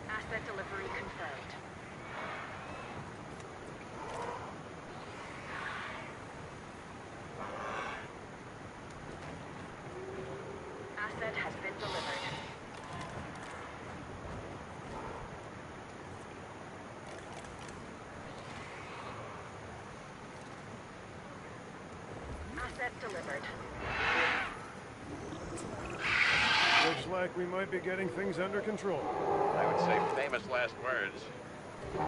Speaker 6: Asset delivery confirmed. Asset has been delivered. Asset delivered.
Speaker 4: Looks like we might be getting things under control.
Speaker 10: I would say famous last words.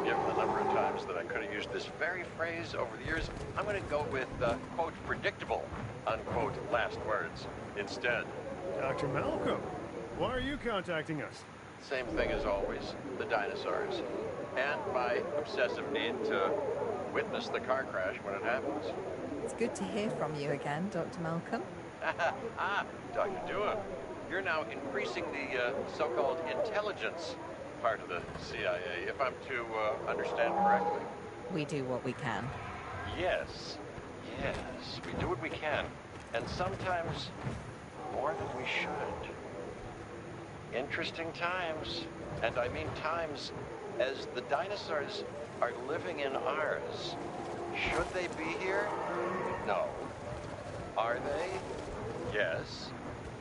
Speaker 10: Given the number of times that I could have used this very phrase over the years, I'm going to go with, quote, predictable, unquote, last words instead.
Speaker 4: Dr. Malcolm, why are you contacting us?
Speaker 10: Same thing as always, the dinosaurs. And my obsessive need to witness the car crash when it happens.
Speaker 1: It's good to hear from you again, Dr. Malcolm.
Speaker 10: Dr. Dua, you're now increasing the so-called intelligence part of the CIA, if I'm to understand correctly.
Speaker 1: We do what we can.
Speaker 10: Yes, we do what we can, and sometimes more than we should. Interesting times, and I mean times as the dinosaurs are living in ours. Should they be here? No. Are they? Yes.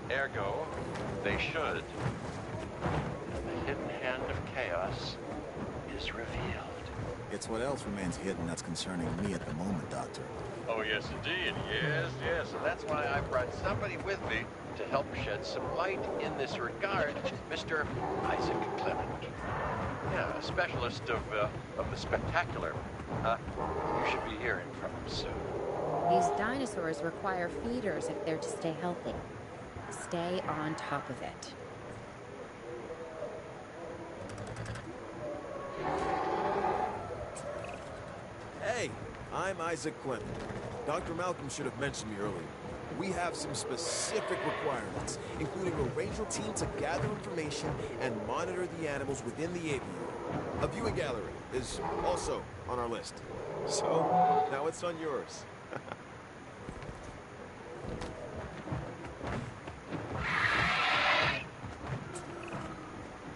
Speaker 10: Ergo, they should. And the hidden hand of chaos is revealed.
Speaker 7: It's what else remains hidden that's concerning me at the moment, Doctor.
Speaker 10: Oh, yes, indeed. Yes. And that's why I brought somebody with me to help shed some light in this regard, Mr. Isaac Clement. Yeah, a specialist of the spectacular. You should be hearing from him soon.
Speaker 2: These dinosaurs require feeders if they're to stay healthy. Stay on top of it.
Speaker 11: Hey, I'm Isaac Clement. Dr. Malcolm should have mentioned me earlier. We have some specific requirements, including a ranger team to gather information and monitor the animals within the aviary. A viewing gallery is also on our list. So, now it's on yours.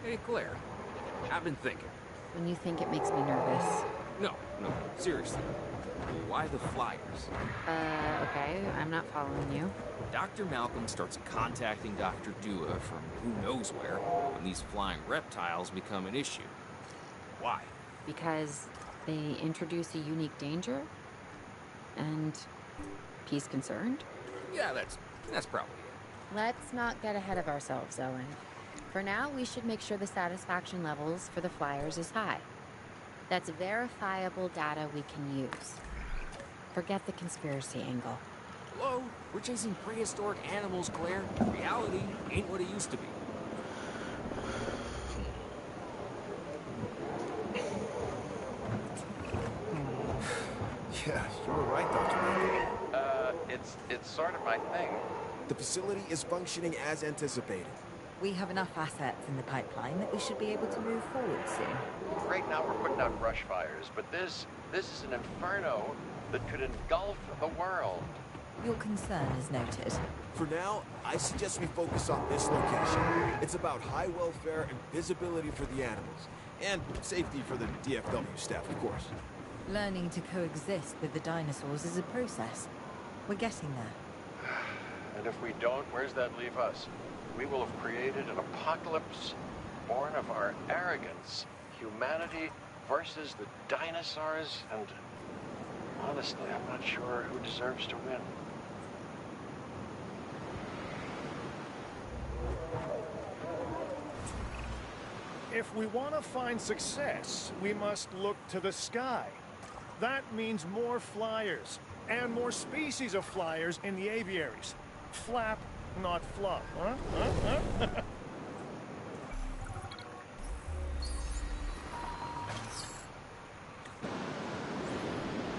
Speaker 5: Hey, Claire. I've been thinking.
Speaker 2: When you think it makes me nervous.
Speaker 5: No, seriously. Why the flyers?
Speaker 2: Okay, I'm not following you.
Speaker 5: Dr. Malcolm starts contacting Dr. Dua from who knows where when these flying reptiles become an issue. Why?
Speaker 2: Because they introduce a unique danger? And he's concerned?
Speaker 5: Yeah, that's probably it.
Speaker 2: Let's not get ahead of ourselves, Owen. For now, we should make sure the satisfaction levels for the flyers is high. That's verifiable data we can use. Forget the conspiracy angle.
Speaker 5: Hello? We're chasing prehistoric animals, Claire. Reality ain't what it used to be.
Speaker 11: Yeah, you were right, Dr. Malcolm.
Speaker 10: It's sort of my thing.
Speaker 11: The facility is functioning as anticipated.
Speaker 1: We have enough assets in the pipeline that we should be able to move forward soon.
Speaker 10: Right now we're putting out brush fires, but this is an inferno that could engulf the world.
Speaker 1: Your concern is noted.
Speaker 11: For now, I suggest we focus on this location. It's about high welfare and visibility for the animals. And safety for the DFW staff, of course.
Speaker 1: Learning to coexist with the dinosaurs is a process. We're getting there.
Speaker 10: And if we don't, where's that leave us? We will have created an apocalypse born of our arrogance. Humanity versus the dinosaurs, and honestly, I'm not sure who deserves to win.
Speaker 4: If we want to find success, we must look to the sky. That means more flyers, and more species of flyers in the aviaries. Flap, not flop, huh?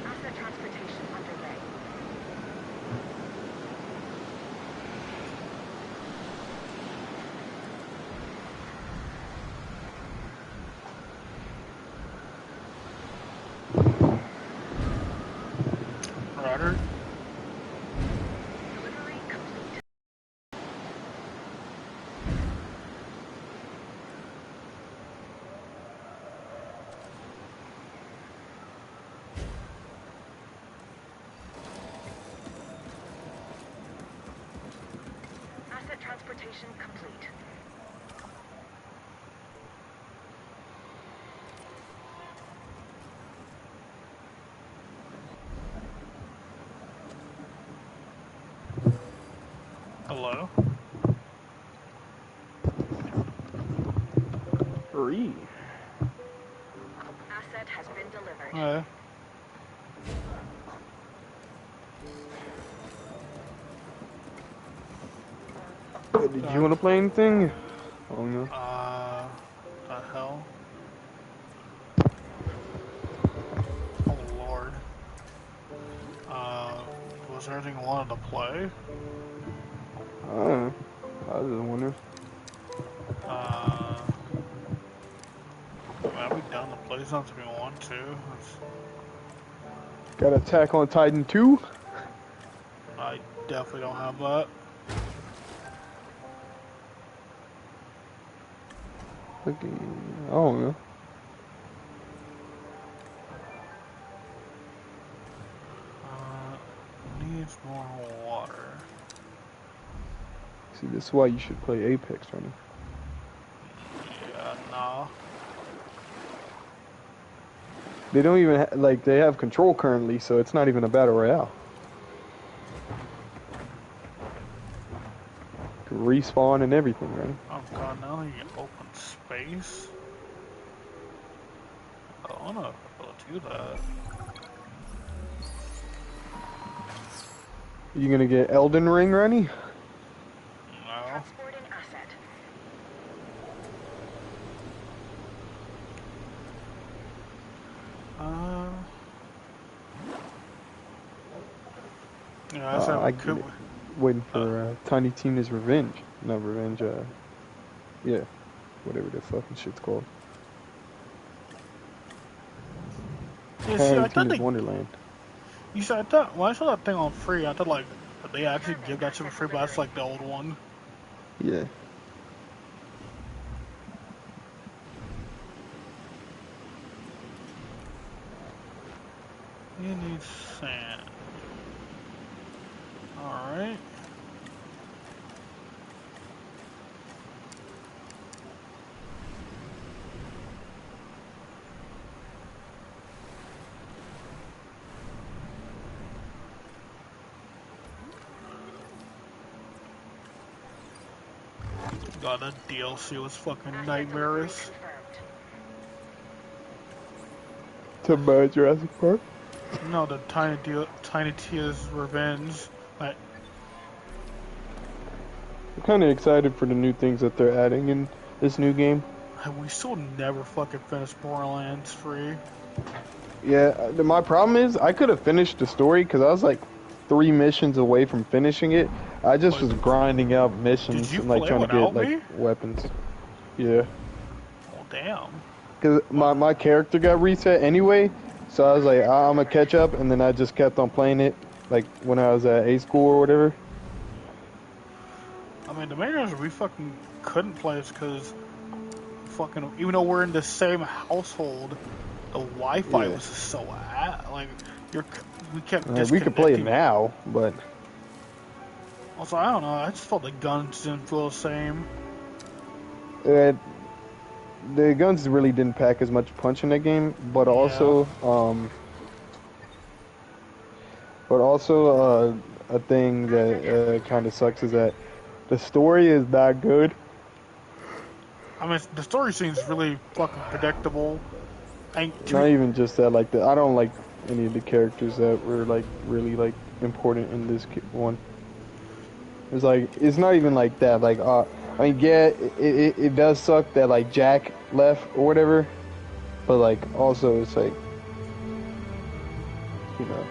Speaker 6: Asset transportation underway.
Speaker 9: Roger.
Speaker 6: Delivery complete. Asset transportation complete.
Speaker 9: Hello?
Speaker 8: Three.
Speaker 6: Asset has been delivered.
Speaker 9: Yeah.
Speaker 8: Did you want to play anything? Oh no.
Speaker 9: The hell? Oh lord. Was there anything you wanted to play?
Speaker 8: I don't know. I was just wondering.
Speaker 9: I'll be down to play something if we want to.
Speaker 8: Got Attack on Titan 2?
Speaker 9: I definitely don't have that.
Speaker 8: Okay, I don't know.
Speaker 9: Needs more water.
Speaker 8: See, this is why you should play Apex, Running.
Speaker 9: Yeah, nah.
Speaker 8: They don't even like they have control currently, so it's not even a battle royale. Respawn and everything, right?
Speaker 9: Oh god, now you get open space. I don't wanna be able to do that.
Speaker 8: You gonna get Elden Ring, Rennie?
Speaker 9: No.
Speaker 6: Transporting asset.
Speaker 9: Yeah, I said
Speaker 8: I
Speaker 9: could.
Speaker 8: get it. Waiting for Tiny Tina's Revenge. Not Revenge, yeah. Whatever the fucking shit's called.
Speaker 9: Yeah, see, I
Speaker 8: Tiny
Speaker 9: thought
Speaker 8: Tina's
Speaker 9: they,
Speaker 8: Wonderland.
Speaker 9: you said, I thought, when I saw that thing on free, I thought, like, they actually give that shit for free, but that's, like, the old one.
Speaker 8: Yeah.
Speaker 9: You need sand. Alright. God, that DLC was fucking nightmarish.
Speaker 8: To Jurassic Park?
Speaker 9: No, the Tiny Tia's Revenge.
Speaker 8: I'm kind of excited for the new things that they're adding in this new game.
Speaker 9: We still never fucking finished Borderlands 3.
Speaker 8: Yeah, my problem is I could have finished the story because I was like 3 missions away from finishing it. I just was grinding out missions and like trying to get like weapons. Yeah.
Speaker 9: Oh damn.
Speaker 8: Because my character got reset anyway, so I was like, I'm gonna catch up, and then I just kept on playing it like when I was at A school or whatever.
Speaker 9: I mean, the main reason we fucking couldn't play is because fucking, even though we're in the same household, the Wi-Fi was so like we kept disconnecting.
Speaker 8: We could play it now, but
Speaker 9: also I don't know. I just felt the guns didn't feel the same.
Speaker 8: The guns really didn't pack as much punch in that game, but also a thing that kind of sucks is that the story is not good.
Speaker 9: I mean, the story seems really fucking predictable.
Speaker 8: Not even just that, like I don't like any of the characters that were like really like important in this one. It's like it's not even like that. Like I mean, yeah, it does suck that like Jack left or whatever, but like also it's like, you know.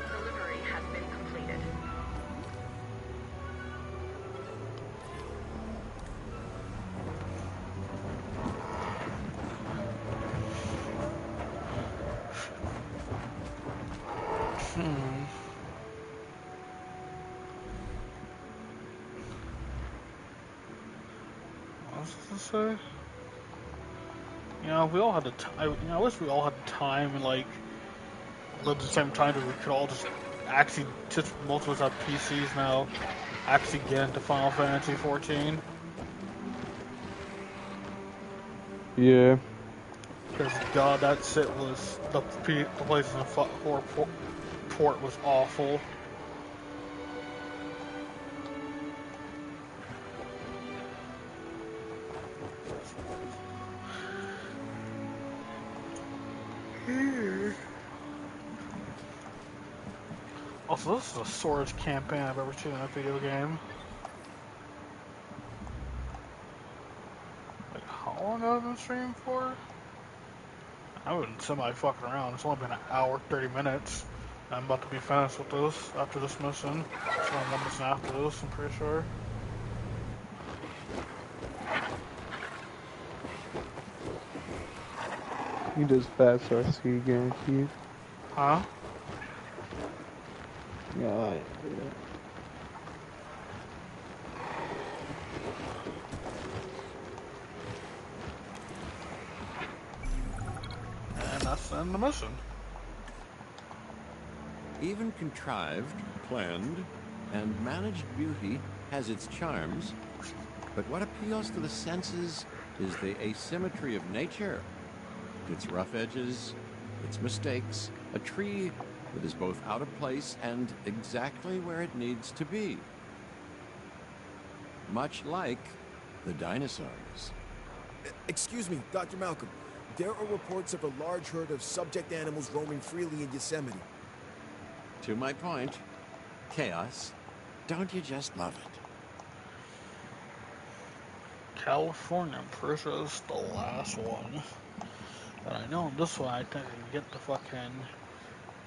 Speaker 6: Delivery has been completed.
Speaker 9: What was I supposed to say? You know, if we all had the time. You know, I wish we all had the time and like lived at the same time that we could all just actually, just most of us have PCs now, actually get into Final Fantasy 14.
Speaker 8: Yeah.
Speaker 9: Because God, that shit was the place in the port was awful. Also, this is the shortest campaign I've ever seen in a video game. Like, how long have I been streaming for? I've been semi-fucking around. It's only been an hour, 30 minutes. I'm about to be finished with this after this mission. So I'm 1 mission after this, I'm pretty sure.
Speaker 8: You just fast RC guaranteed.
Speaker 9: Huh?
Speaker 8: Yeah.
Speaker 9: And that's the end of the mission.
Speaker 10: Even contrived, planned, and managed beauty has its charms, but what appeals to the senses is the asymmetry of nature. Its rough edges, its mistakes, a tree that is both out of place and exactly where it needs to be. Much like the dinosaurs.
Speaker 11: Excuse me, Dr. Malcolm. There are reports of a large herd of subject animals roaming freely in Yosemite.
Speaker 10: To my point, chaos. Don't you just love it?
Speaker 9: California, I'm pretty sure this is the last one. But I know this one I think I can get the fucking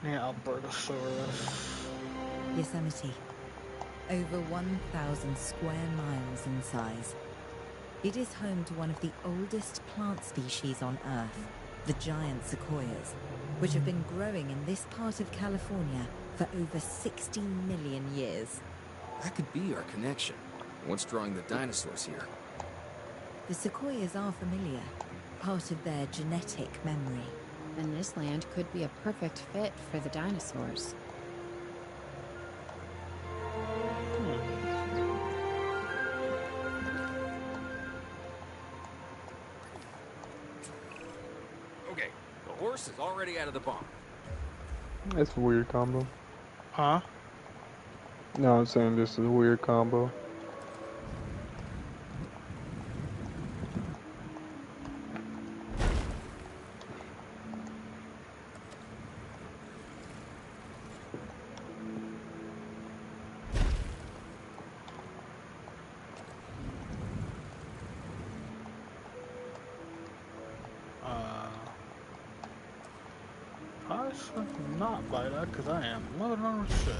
Speaker 9: Albertosaurus.
Speaker 1: Yosemite. Over 1,000 square miles in size. It is home to one of the oldest plant species on Earth, the giant sequoias, which have been growing in this part of California for over 60 million years.
Speaker 5: That could be our connection. What's drawing the dinosaurs here?
Speaker 1: The sequoias are familiar, part of their genetic memory.
Speaker 2: And this land could be a perfect fit for the dinosaurs.
Speaker 5: Okay, the horse is already out of the barn.
Speaker 8: That's a weird combo.
Speaker 9: Huh?
Speaker 8: No, I'm saying this is a weird combo.
Speaker 9: I should not buy that because I am loaded on shit.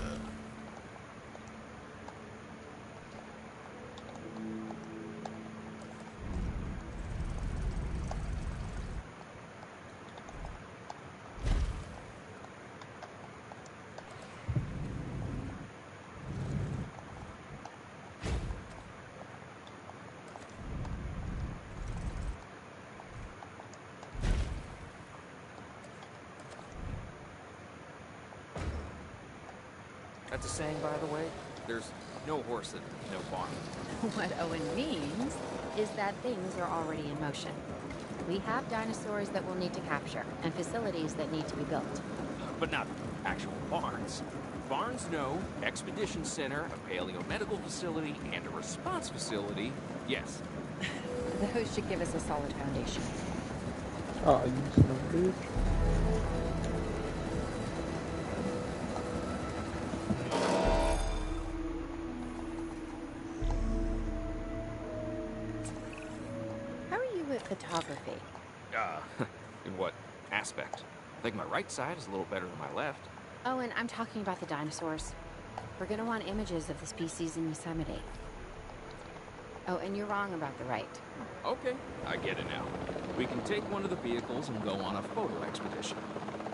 Speaker 5: That's a saying, by the way. There's no horse and no barn.
Speaker 2: What Owen means is that things are already in motion. We have dinosaurs that we'll need to capture, and facilities that need to be built.
Speaker 5: But not actual barns. Barns, no. Expedition center, a paleomedical facility, and a response facility, yes.
Speaker 2: Those should give us a solid foundation.
Speaker 8: Oh, you son of a bitch.
Speaker 2: Photography.
Speaker 5: In what aspect? I think my right side is a little better than my left.
Speaker 2: Oh, and I'm talking about the dinosaurs. We're gonna want images of the species in Yosemite. Oh, and you're wrong about the right.
Speaker 5: Okay, I get it now. We can take one of the vehicles and go on a photo expedition.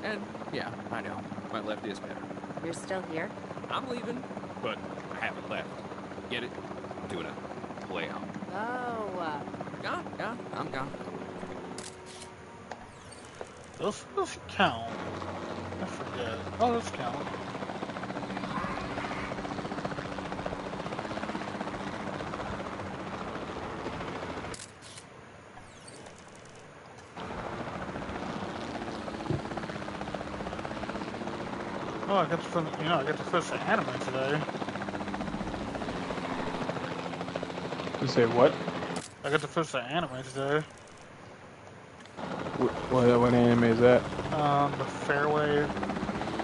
Speaker 5: And, yeah, I know, my left is better.
Speaker 2: You're still here?
Speaker 5: I'm leaving, but I haven't left. Get it? I'm doing a play out.
Speaker 2: Oh,
Speaker 5: Yeah, I'm gone.
Speaker 9: Does this count? I forget. Oh, this count. Oh, I get to finish, I get to finish the anime today.
Speaker 8: You say what?
Speaker 9: I get to finish the anime today.
Speaker 8: What anime is that?
Speaker 9: The Fairway. I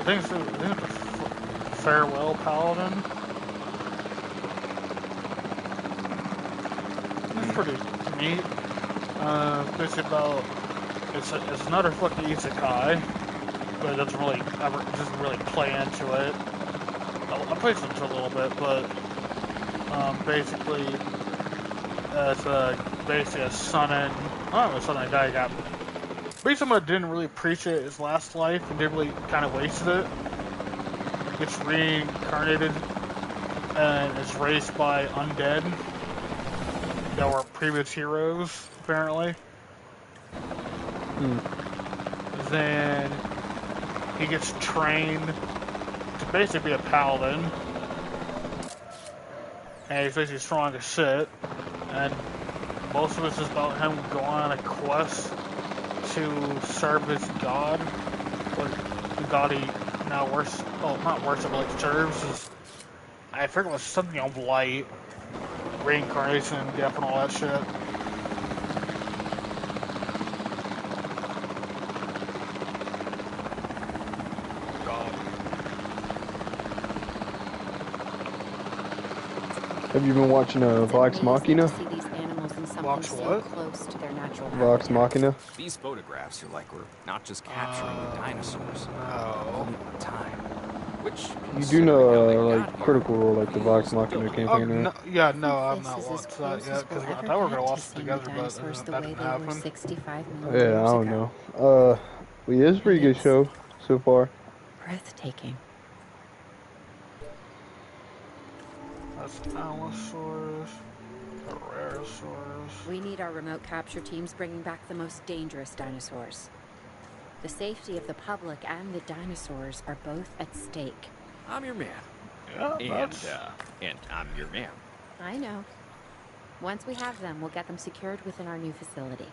Speaker 9: think it's the Farewell Paladin. It's pretty neat. Basically about it's another fucking isekai, but it doesn't really play into it. I played into it a little bit, but basically it's basically a son and a son and a guy got. Basically, someone didn't really appreciate his last life and didn't really kind of wasted it. Gets reincarnated and is raised by undead that were previous heroes, apparently. Then he gets trained to basically be a paladin. And he's basically strong as shit. And most of it's just about him going on a quest to serve his god, or the god he now worships, not worships, but like serves. I forget it was something of light, reincarnation, death, and all that shit. God.
Speaker 8: Have you been watching Vox Machina?
Speaker 9: Vox what?
Speaker 2: Close to their natural
Speaker 8: Vox Machina?
Speaker 5: These photographs are like we're not just capturing the dinosaurs.
Speaker 9: No.
Speaker 5: Time. Which
Speaker 8: You do know, like, Critical Role, like the Vox Machina campaign, right?
Speaker 9: No, yeah, no, I'm not watching that yet, because I thought we were going to watch it together, but that didn't happen.
Speaker 8: Yeah, I don't know. Well, yeah, it's a pretty good show so far.
Speaker 2: Breathtaking.
Speaker 9: That's Allosaurus. Jurassicworld.
Speaker 2: We need our remote capture teams bringing back the most dangerous dinosaurs. The safety of the public and the dinosaurs are both at stake.
Speaker 5: I'm your man.
Speaker 9: Yeah,
Speaker 5: And I'm your man.
Speaker 2: I know. Once we have them, we'll get them secured within our new facility.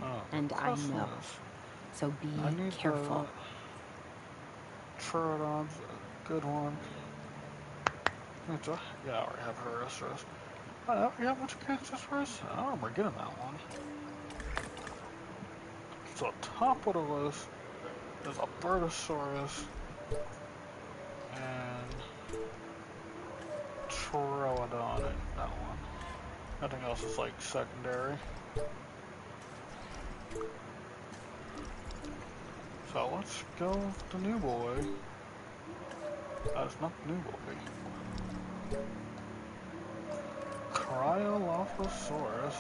Speaker 9: Oh,
Speaker 2: And I know. So be careful.
Speaker 9: Troodon's a good one. Yeah, I already have Jurassicworld. You have much Kansas first? I don't remember getting that one. So top of the list is a Bertosaurus and Troodon in that one. Nothing else is like secondary. So let's go with the new boy. That's not the new boy. Cryolophosaurus.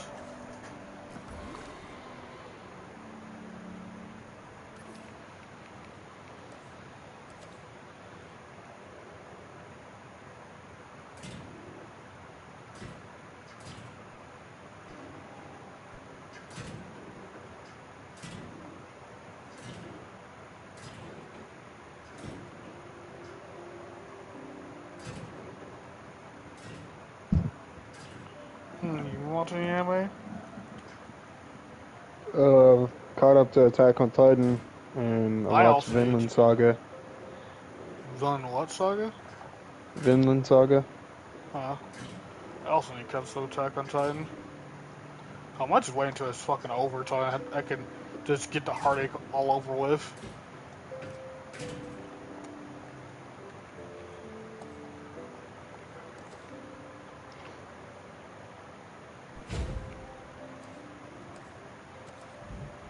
Speaker 9: You watching anime?
Speaker 8: Caught up to Attack on Titan, and I watched Vinland Saga.
Speaker 9: Vinland what saga?
Speaker 8: Vinland Saga.
Speaker 9: I also need to catch up to Attack on Titan. I might just wait until it's fucking over so I can just get the heartache all over with.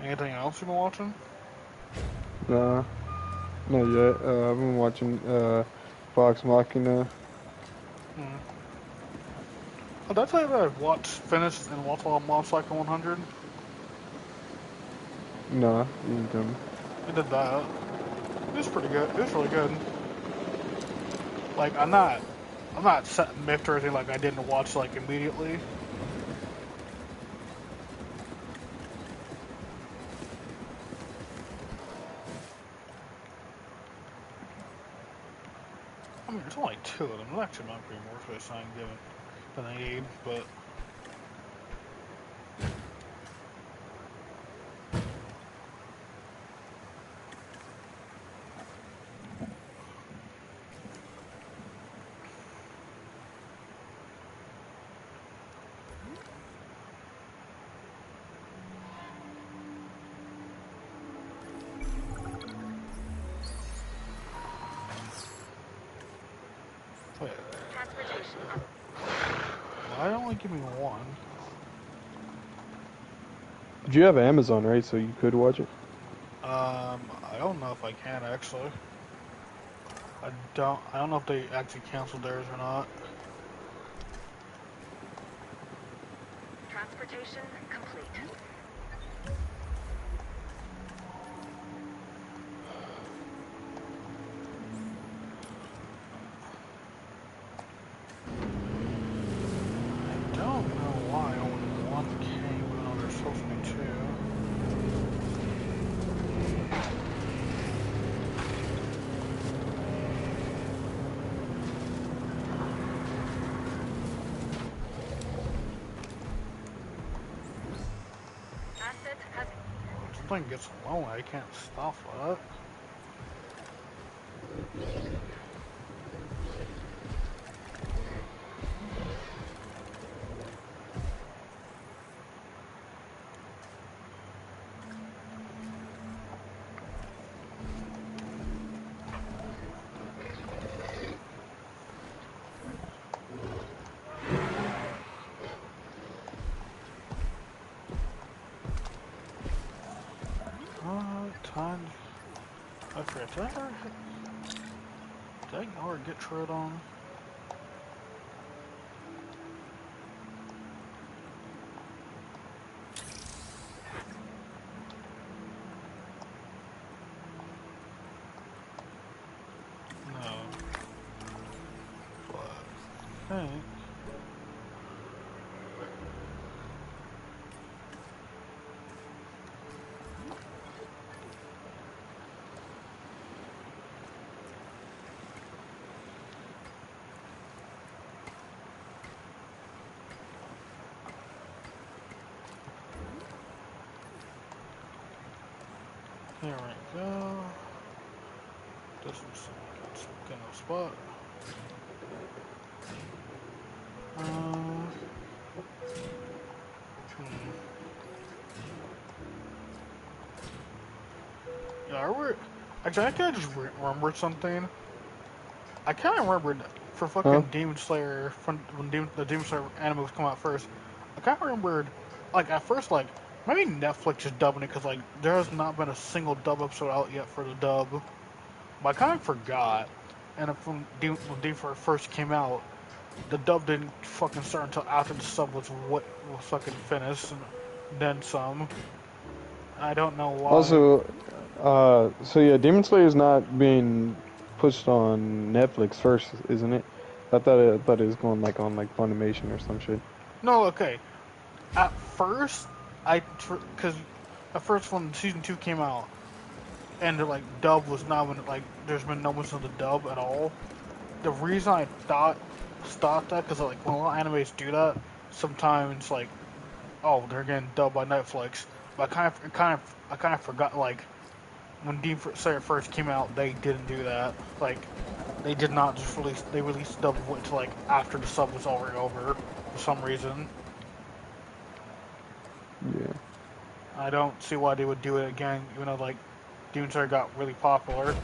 Speaker 9: Anything else you've been watching?
Speaker 8: Nah, not yet. I've been watching Vox Machina.
Speaker 9: Oh, did I tell you that I've finished and watched all Mob Psycho 100?
Speaker 8: Nah, you didn't tell me.
Speaker 9: I did that. It's pretty good. It's really good. Like, I'm not setting miffed or anything like I didn't watch like immediately. I mean, there's only 2 of them. There's actually not pretty more to this thing than I need, but. Why only give me 1?
Speaker 8: You have Amazon, right? So you could watch it.
Speaker 9: I don't know if I can actually. I don't know if they actually canceled theirs or not.
Speaker 6: Transportation complete.
Speaker 9: I don't know why only 1 came, but there's supposed to be 2. This thing gets lonely, I can't stop for that. Time. I forget. Did I already get Troodon? No. But, hey. There we go. This is some kind of spot. Yeah, actually, I kind of just remembered something. I kind of remembered for fucking Demon Slayer, when the Demon Slayer anime was coming out first, I kind of remembered, like, at first, like, maybe Netflix is dubbing it, because, like, there has not been a single dub episode out yet for the dub. But I kind of forgot. And when Demon Slayer first came out, the dub didn't fucking start until after the sub was fucking finished, and then some. I don't know why.
Speaker 8: Also, so yeah, Demon Slayer is not being pushed on Netflix first, isn't it? I thought it was going like on like Funimation or some shit.
Speaker 9: No, okay. At first, because at first when season 2 came out, and the like dub was not like there's been no mention of the dub at all. The reason I thought that because like when a lot of animes do that, sometimes like, oh, they're getting dubbed by Netflix. But I kind of forgot, like, when Demon Slayer first came out, they didn't do that. Like, they did not just released the dub until like after the sub was already over for some reason.
Speaker 8: Yeah.
Speaker 9: I don't see why they would do it again, even though like Demon Slayer got really popular.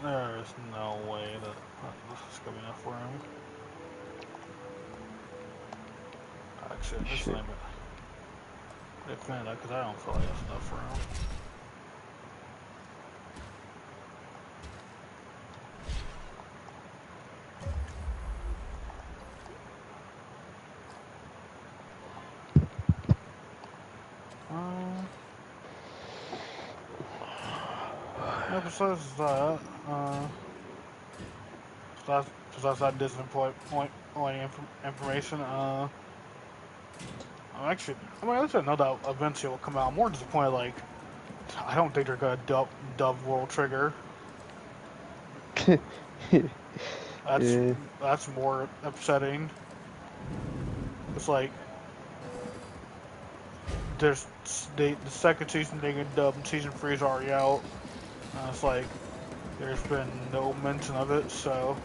Speaker 9: There's no way that this is gonna be enough for him. Actually, this is not even. Explain that because I don't feel like that's enough for him. Besides that, besides that disappointing information, actually, I mean, at least I know that eventually will come out. I'm more disappointed, like, I don't think they're gonna dub World Trigger. That's more upsetting. It's like, there's the second season they can dub, and season 3 is already out. It's like, there's been no mention of it, so.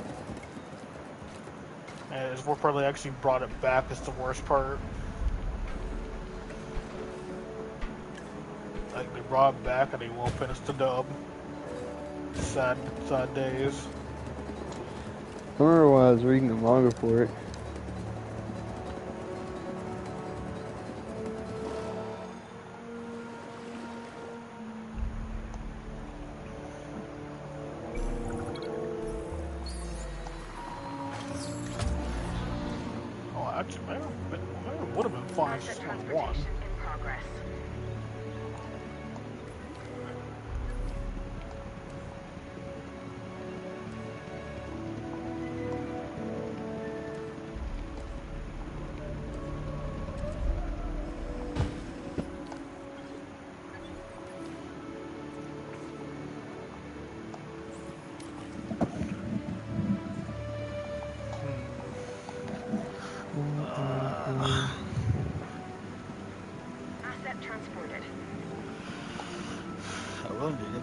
Speaker 9: And it's more probably actually brought it back is the worst part. Like, they brought it back and they won't finish the dub. Sad days.
Speaker 8: I remember when I was reading the manga for it.
Speaker 9: Would have been fine if just one.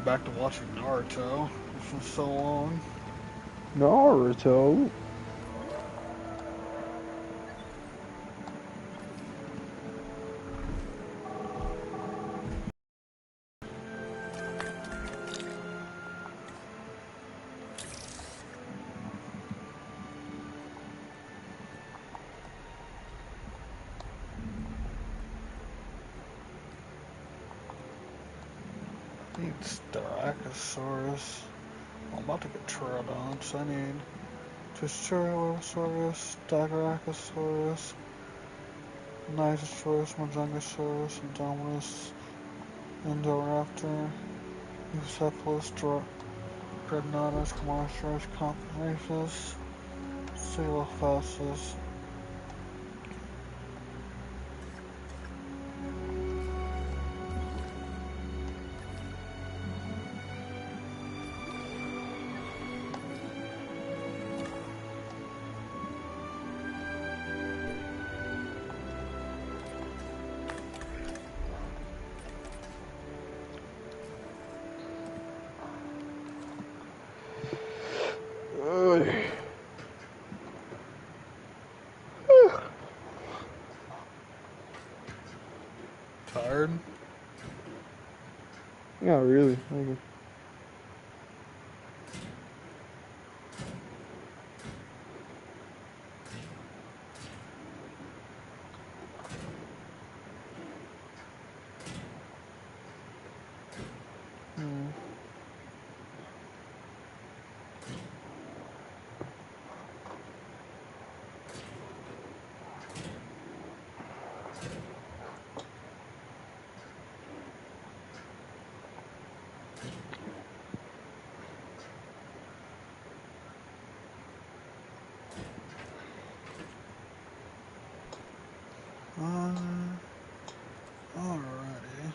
Speaker 9: Back to watching Naruto. This was so long.
Speaker 8: Naruto?
Speaker 9: Styracosaurus. I'm about to get Pterodon, so I need Tyrannosaurus, Styracosaurus, Nisosaurus, Majangosaurus, Indominus, Indoraptor, Eucephalus, Dreadnoughtus, Monosaurus, Comparatus, Coelophasus.
Speaker 8: Oh, really? Okay.
Speaker 9: Alrighty.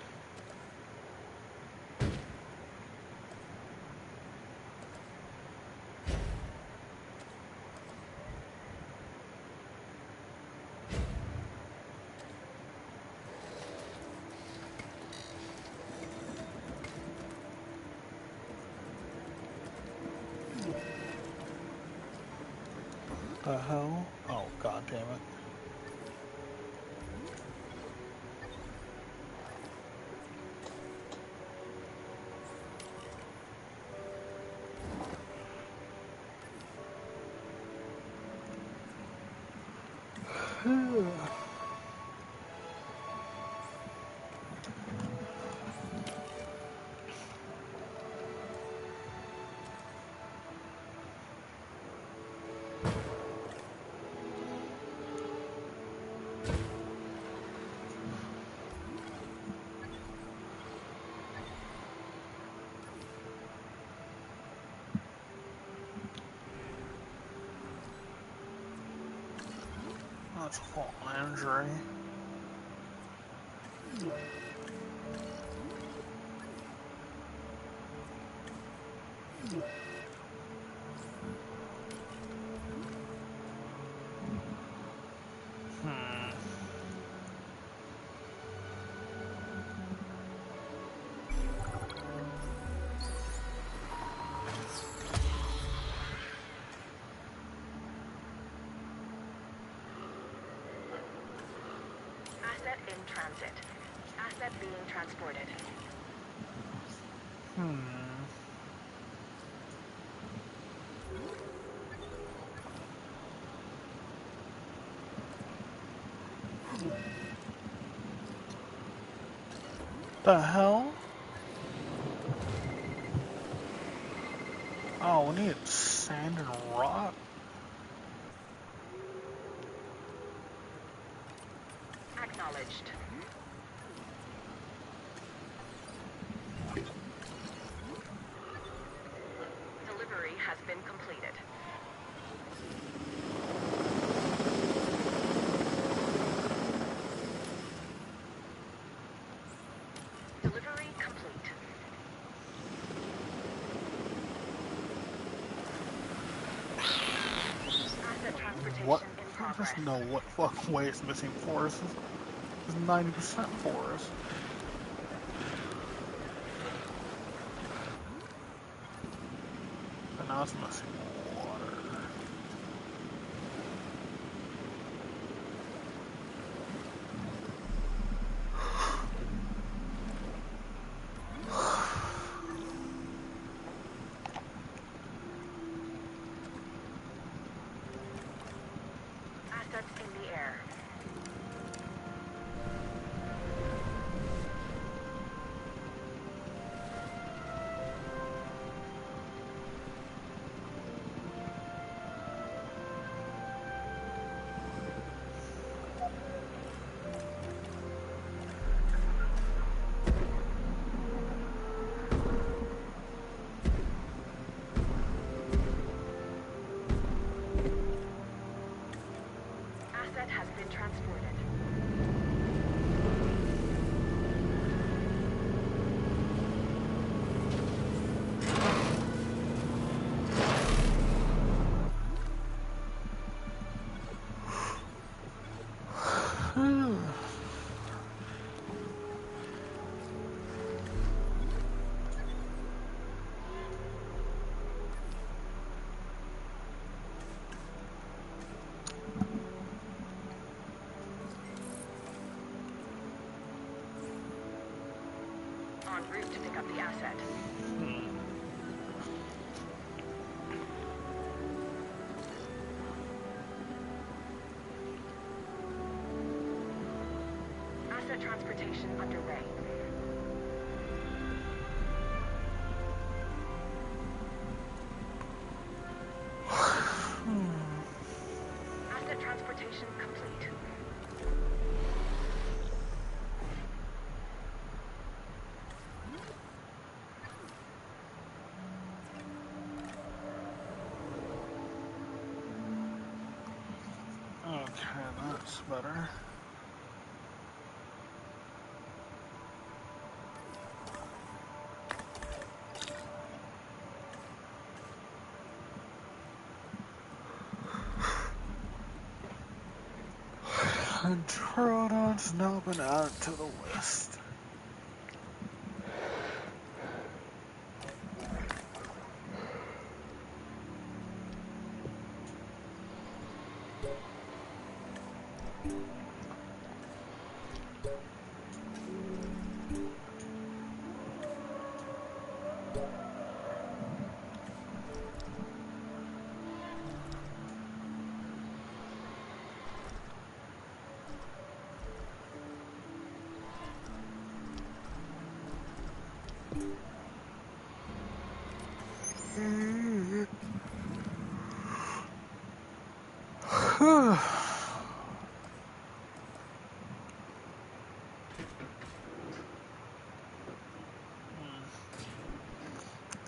Speaker 9: The hell? Oh, god damn it. That's a fall injury.
Speaker 6: Asset in transit. Asset being transported.
Speaker 9: The hell? Oh, we need sand and rock?
Speaker 6: Acknowledged. Delivery has been completed. Delivery complete. Asset transportation
Speaker 9: What?
Speaker 6: in
Speaker 9: I
Speaker 6: progress.
Speaker 9: just know what fucking way it's missing forests. It's 90% forest. And now it's missing water.
Speaker 6: Assets in the air. Asset has been transportation underway. Asset transportation complete.
Speaker 9: Okay, that's better. And Troodon's now been added to the list.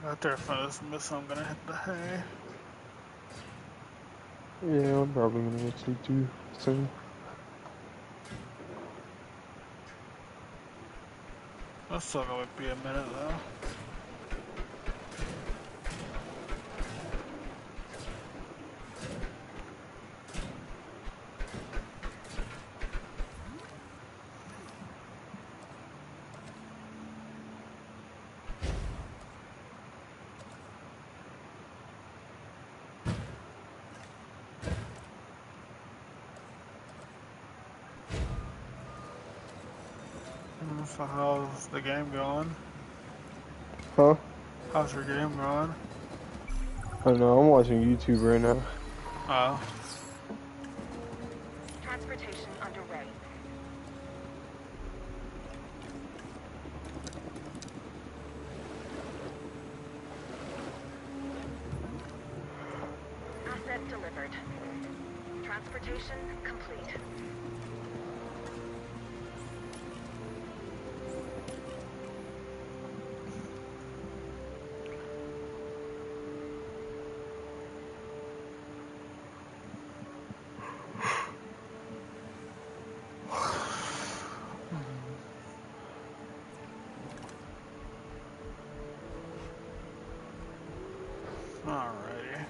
Speaker 9: After I finish this, I'm gonna hit the hay.
Speaker 8: Yeah, I'm probably gonna go sleep too soon.
Speaker 9: That's still gonna be a minute though. So how's the game going?
Speaker 8: Huh?
Speaker 9: How's your game going?
Speaker 8: I don't know, I'm watching YouTube right now.
Speaker 9: Oh.
Speaker 6: Transportation underway. Asset delivered. Transportation complete.
Speaker 9: Alrighty.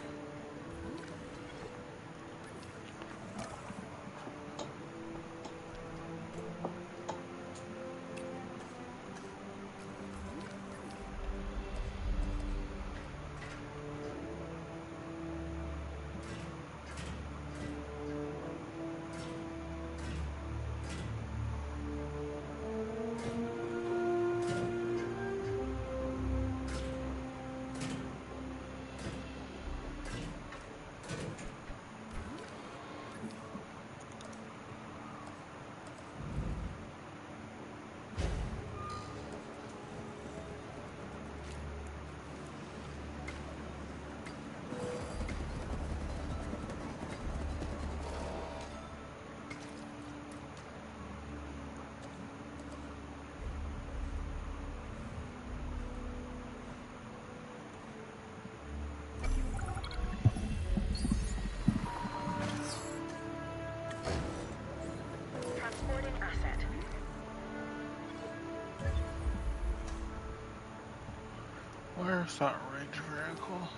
Speaker 6: Transporting asset.
Speaker 9: Where's that range vehicle?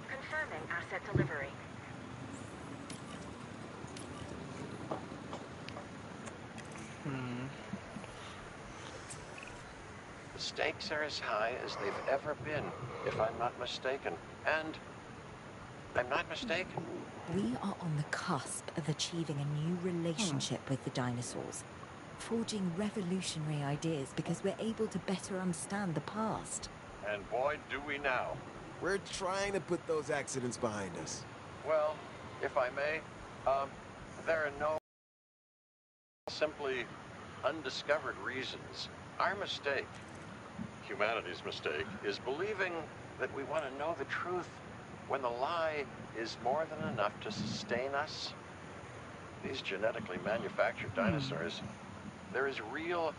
Speaker 6: Confirming asset delivery.
Speaker 9: Hmm.
Speaker 10: stakes are as high as they've ever been, if I'm not mistaken. And I'm not mistaken.
Speaker 1: We are on the cusp of achieving a new relationship with the dinosaurs, forging revolutionary ideas because we're able to better understand the past.
Speaker 10: And boy, do we now.
Speaker 11: We're trying to put those accidents behind us.
Speaker 10: Well, if I may, there are no simply undiscovered reasons. Our mistake, humanity's mistake, is believing that we want to know the truth when the lie is more than enough to sustain us. These genetically manufactured dinosaurs, they're as real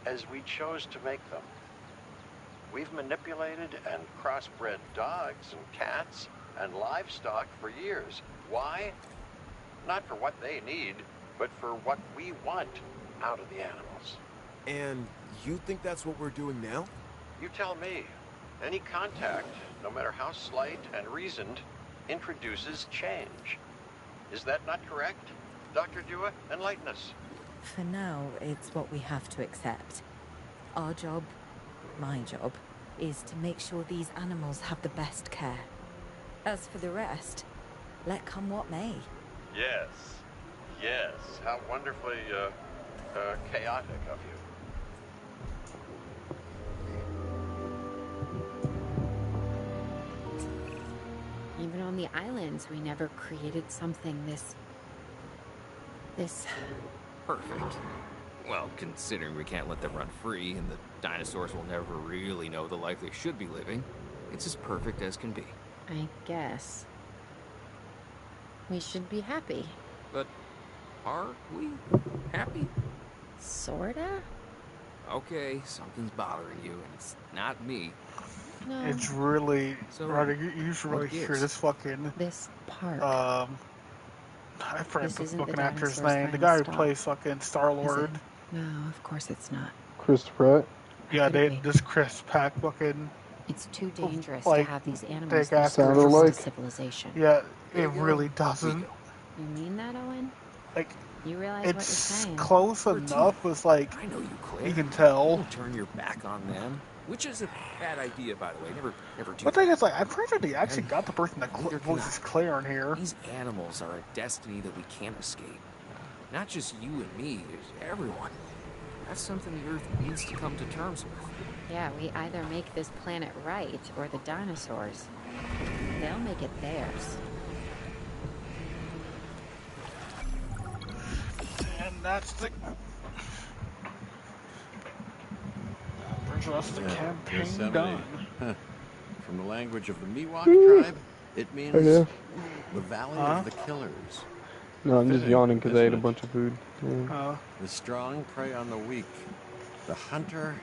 Speaker 10: as we chose to make them. We've manipulated and crossbred dogs and cats and livestock for years. Why? Not for what they need, but for what we want out of the animals.
Speaker 11: And you think that's what we're doing now?
Speaker 10: You tell me. Any contact, no matter how slight and reasoned, introduces change. Is that not correct? Dr. Dua, enlighten us.
Speaker 1: For now, it's what we have to accept. Our job, my job, is to make sure these animals have the best care. As for the rest, let come what may.
Speaker 10: Yes. Yes. How wonderfully, chaotic of you.
Speaker 2: Even on the islands, we never created something this
Speaker 5: Perfect. Well, considering we can't let them run free and the dinosaurs will never really know the life they should be living, it's as perfect as can be.
Speaker 2: I guess. We should be happy.
Speaker 5: But are we happy?
Speaker 2: Sorta?
Speaker 5: Okay, something's bothering you, and it's not me.
Speaker 2: No.
Speaker 9: It's really...
Speaker 5: So,
Speaker 9: Ryder, you should really
Speaker 5: what
Speaker 9: hear
Speaker 5: gives?
Speaker 9: this fucking...
Speaker 2: This park.
Speaker 9: I forget
Speaker 2: This
Speaker 9: the
Speaker 2: isn't the
Speaker 9: fucking actor's
Speaker 2: dinosaur's
Speaker 9: name. The
Speaker 2: final
Speaker 9: guy who
Speaker 2: stop.
Speaker 9: plays fucking Star-Lord.
Speaker 2: Is it? No, of course it's not.
Speaker 8: Chris Pratt.
Speaker 9: Yeah,
Speaker 2: Could it be?
Speaker 9: this Chris Pack fucking...
Speaker 2: It's too dangerous
Speaker 9: like,
Speaker 2: to have these animals
Speaker 9: big
Speaker 2: this
Speaker 9: actors.
Speaker 8: Sounded
Speaker 2: close
Speaker 8: like-
Speaker 2: to civilization.
Speaker 9: Yeah,
Speaker 5: There
Speaker 9: it
Speaker 5: you go.
Speaker 9: really
Speaker 5: We
Speaker 9: doesn't.
Speaker 5: go.
Speaker 2: You mean that, Owen?
Speaker 9: Like,
Speaker 2: You realize what you're
Speaker 9: it's
Speaker 2: saying?
Speaker 9: close
Speaker 5: We're a
Speaker 9: enough.
Speaker 5: team.
Speaker 9: It's like,
Speaker 5: I know you, Claire.
Speaker 9: you can tell.
Speaker 5: Don't turn your back on them. Which is a bad idea, by the way. Never do
Speaker 9: But the thing
Speaker 5: that.
Speaker 9: is, like, I'm pretty sure they actually
Speaker 5: And
Speaker 9: got the person that
Speaker 5: neither can
Speaker 9: voices
Speaker 5: I.
Speaker 9: Claire in here.
Speaker 5: These animals are a destiny that we can't escape. Not just you and me, it's everyone. That's something the Earth needs to come to terms with.
Speaker 2: Yeah, we either make this planet right or the dinosaurs. They'll make it theirs.
Speaker 9: And that's the... That's the campaign
Speaker 10: Yosemite.
Speaker 9: done.
Speaker 10: From the language of the Miwok tribe, it means
Speaker 8: yeah.
Speaker 10: the Valley
Speaker 9: Huh?
Speaker 10: of the Killers.
Speaker 8: No, I'm just
Speaker 10: Fitting,
Speaker 8: yawning because I ate
Speaker 10: isn't
Speaker 8: a
Speaker 10: it?
Speaker 8: bunch of food. Yeah.
Speaker 10: The strong prey on the weak. The hunter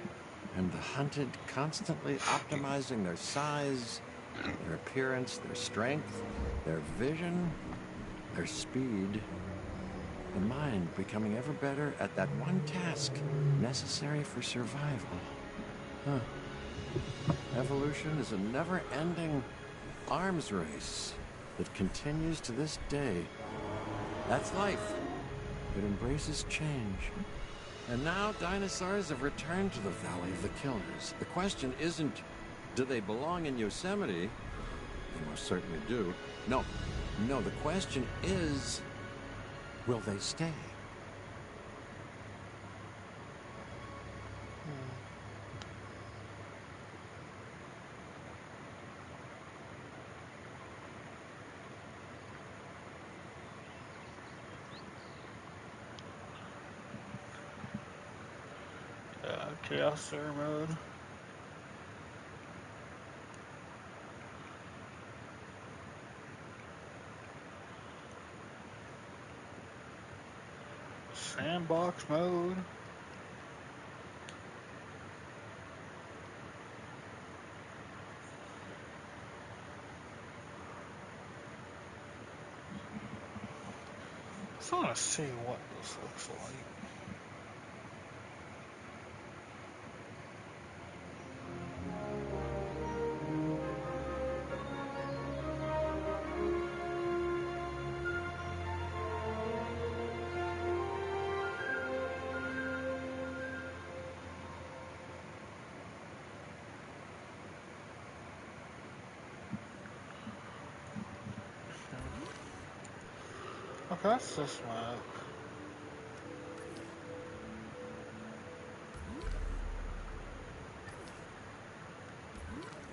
Speaker 10: and the hunted constantly optimizing their size, their appearance, their strength, their vision, their speed. The mind becoming ever better at that one task necessary for survival. Huh. Evolution is a never-ending arms race that continues to this day. That's life. It embraces change. And now dinosaurs have returned to the Valley of the Killers. The question isn't, do they belong in Yosemite? They most certainly do. No, the question is, will they stay?
Speaker 9: Chaos Server mode. Sandbox mode. Just want to see what this looks like. That's this map.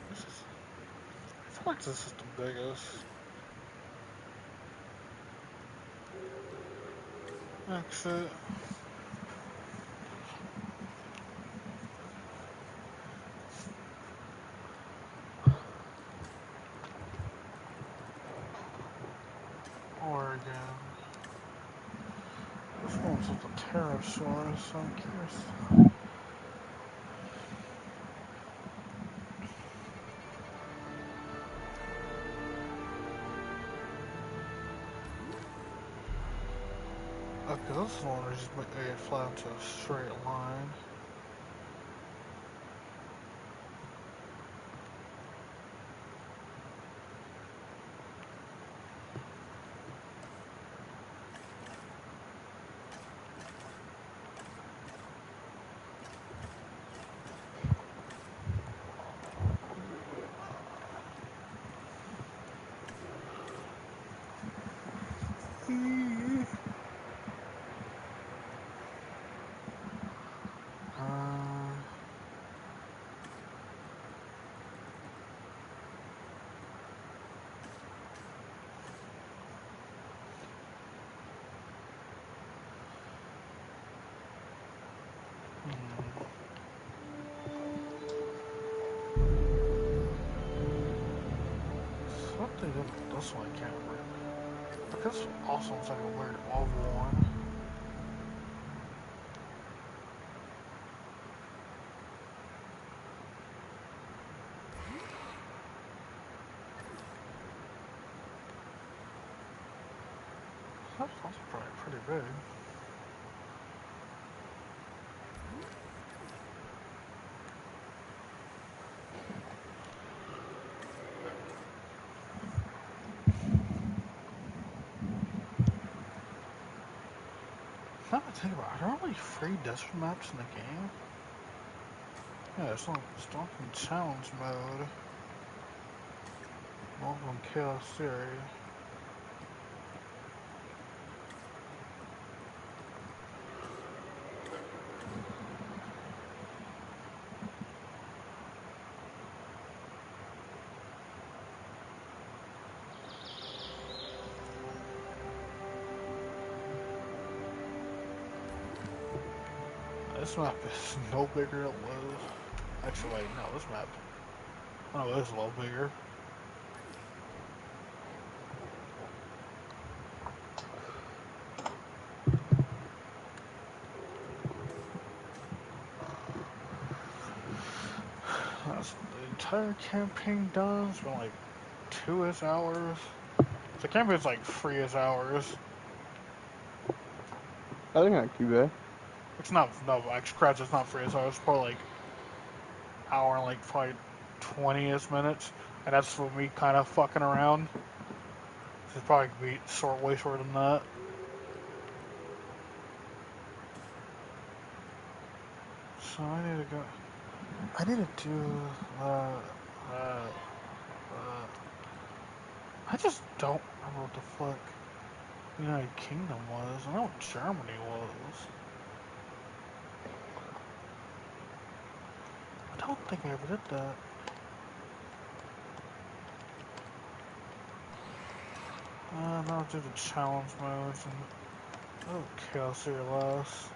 Speaker 9: This is, I feel like this is the biggest. Exit. Oregon. This one's with the pterosaurs, so I'm curious. Okay, this one is just made flat into a straight line. What they did with this one, I can't remember. But this also looks like a weird oval one. That's probably pretty big. Now that I think about it, are there only 3 desert maps in the game? Yeah, it's not in challenge mode. One of them Chaos Theory. This map is no bigger than it was. Actually, wait, no, this map. Oh, it is a little bigger. That's the entire campaign done. It's been like 2-ish hours. The campaign's like 3-ish hours.
Speaker 8: I think not too bad.
Speaker 9: It's not, no, actually, crap, it's not 3-ish hours. It's probably like hour and like probably 20-ish minutes. And that's for me kind of fucking around. It's probably be way shorter than that. So I need to go. I need to do. I just don't remember what the fuck United Kingdom was. I know what Germany was. I don't think I ever did that. Now I'll do the challenge modes and oh, Chaos here last.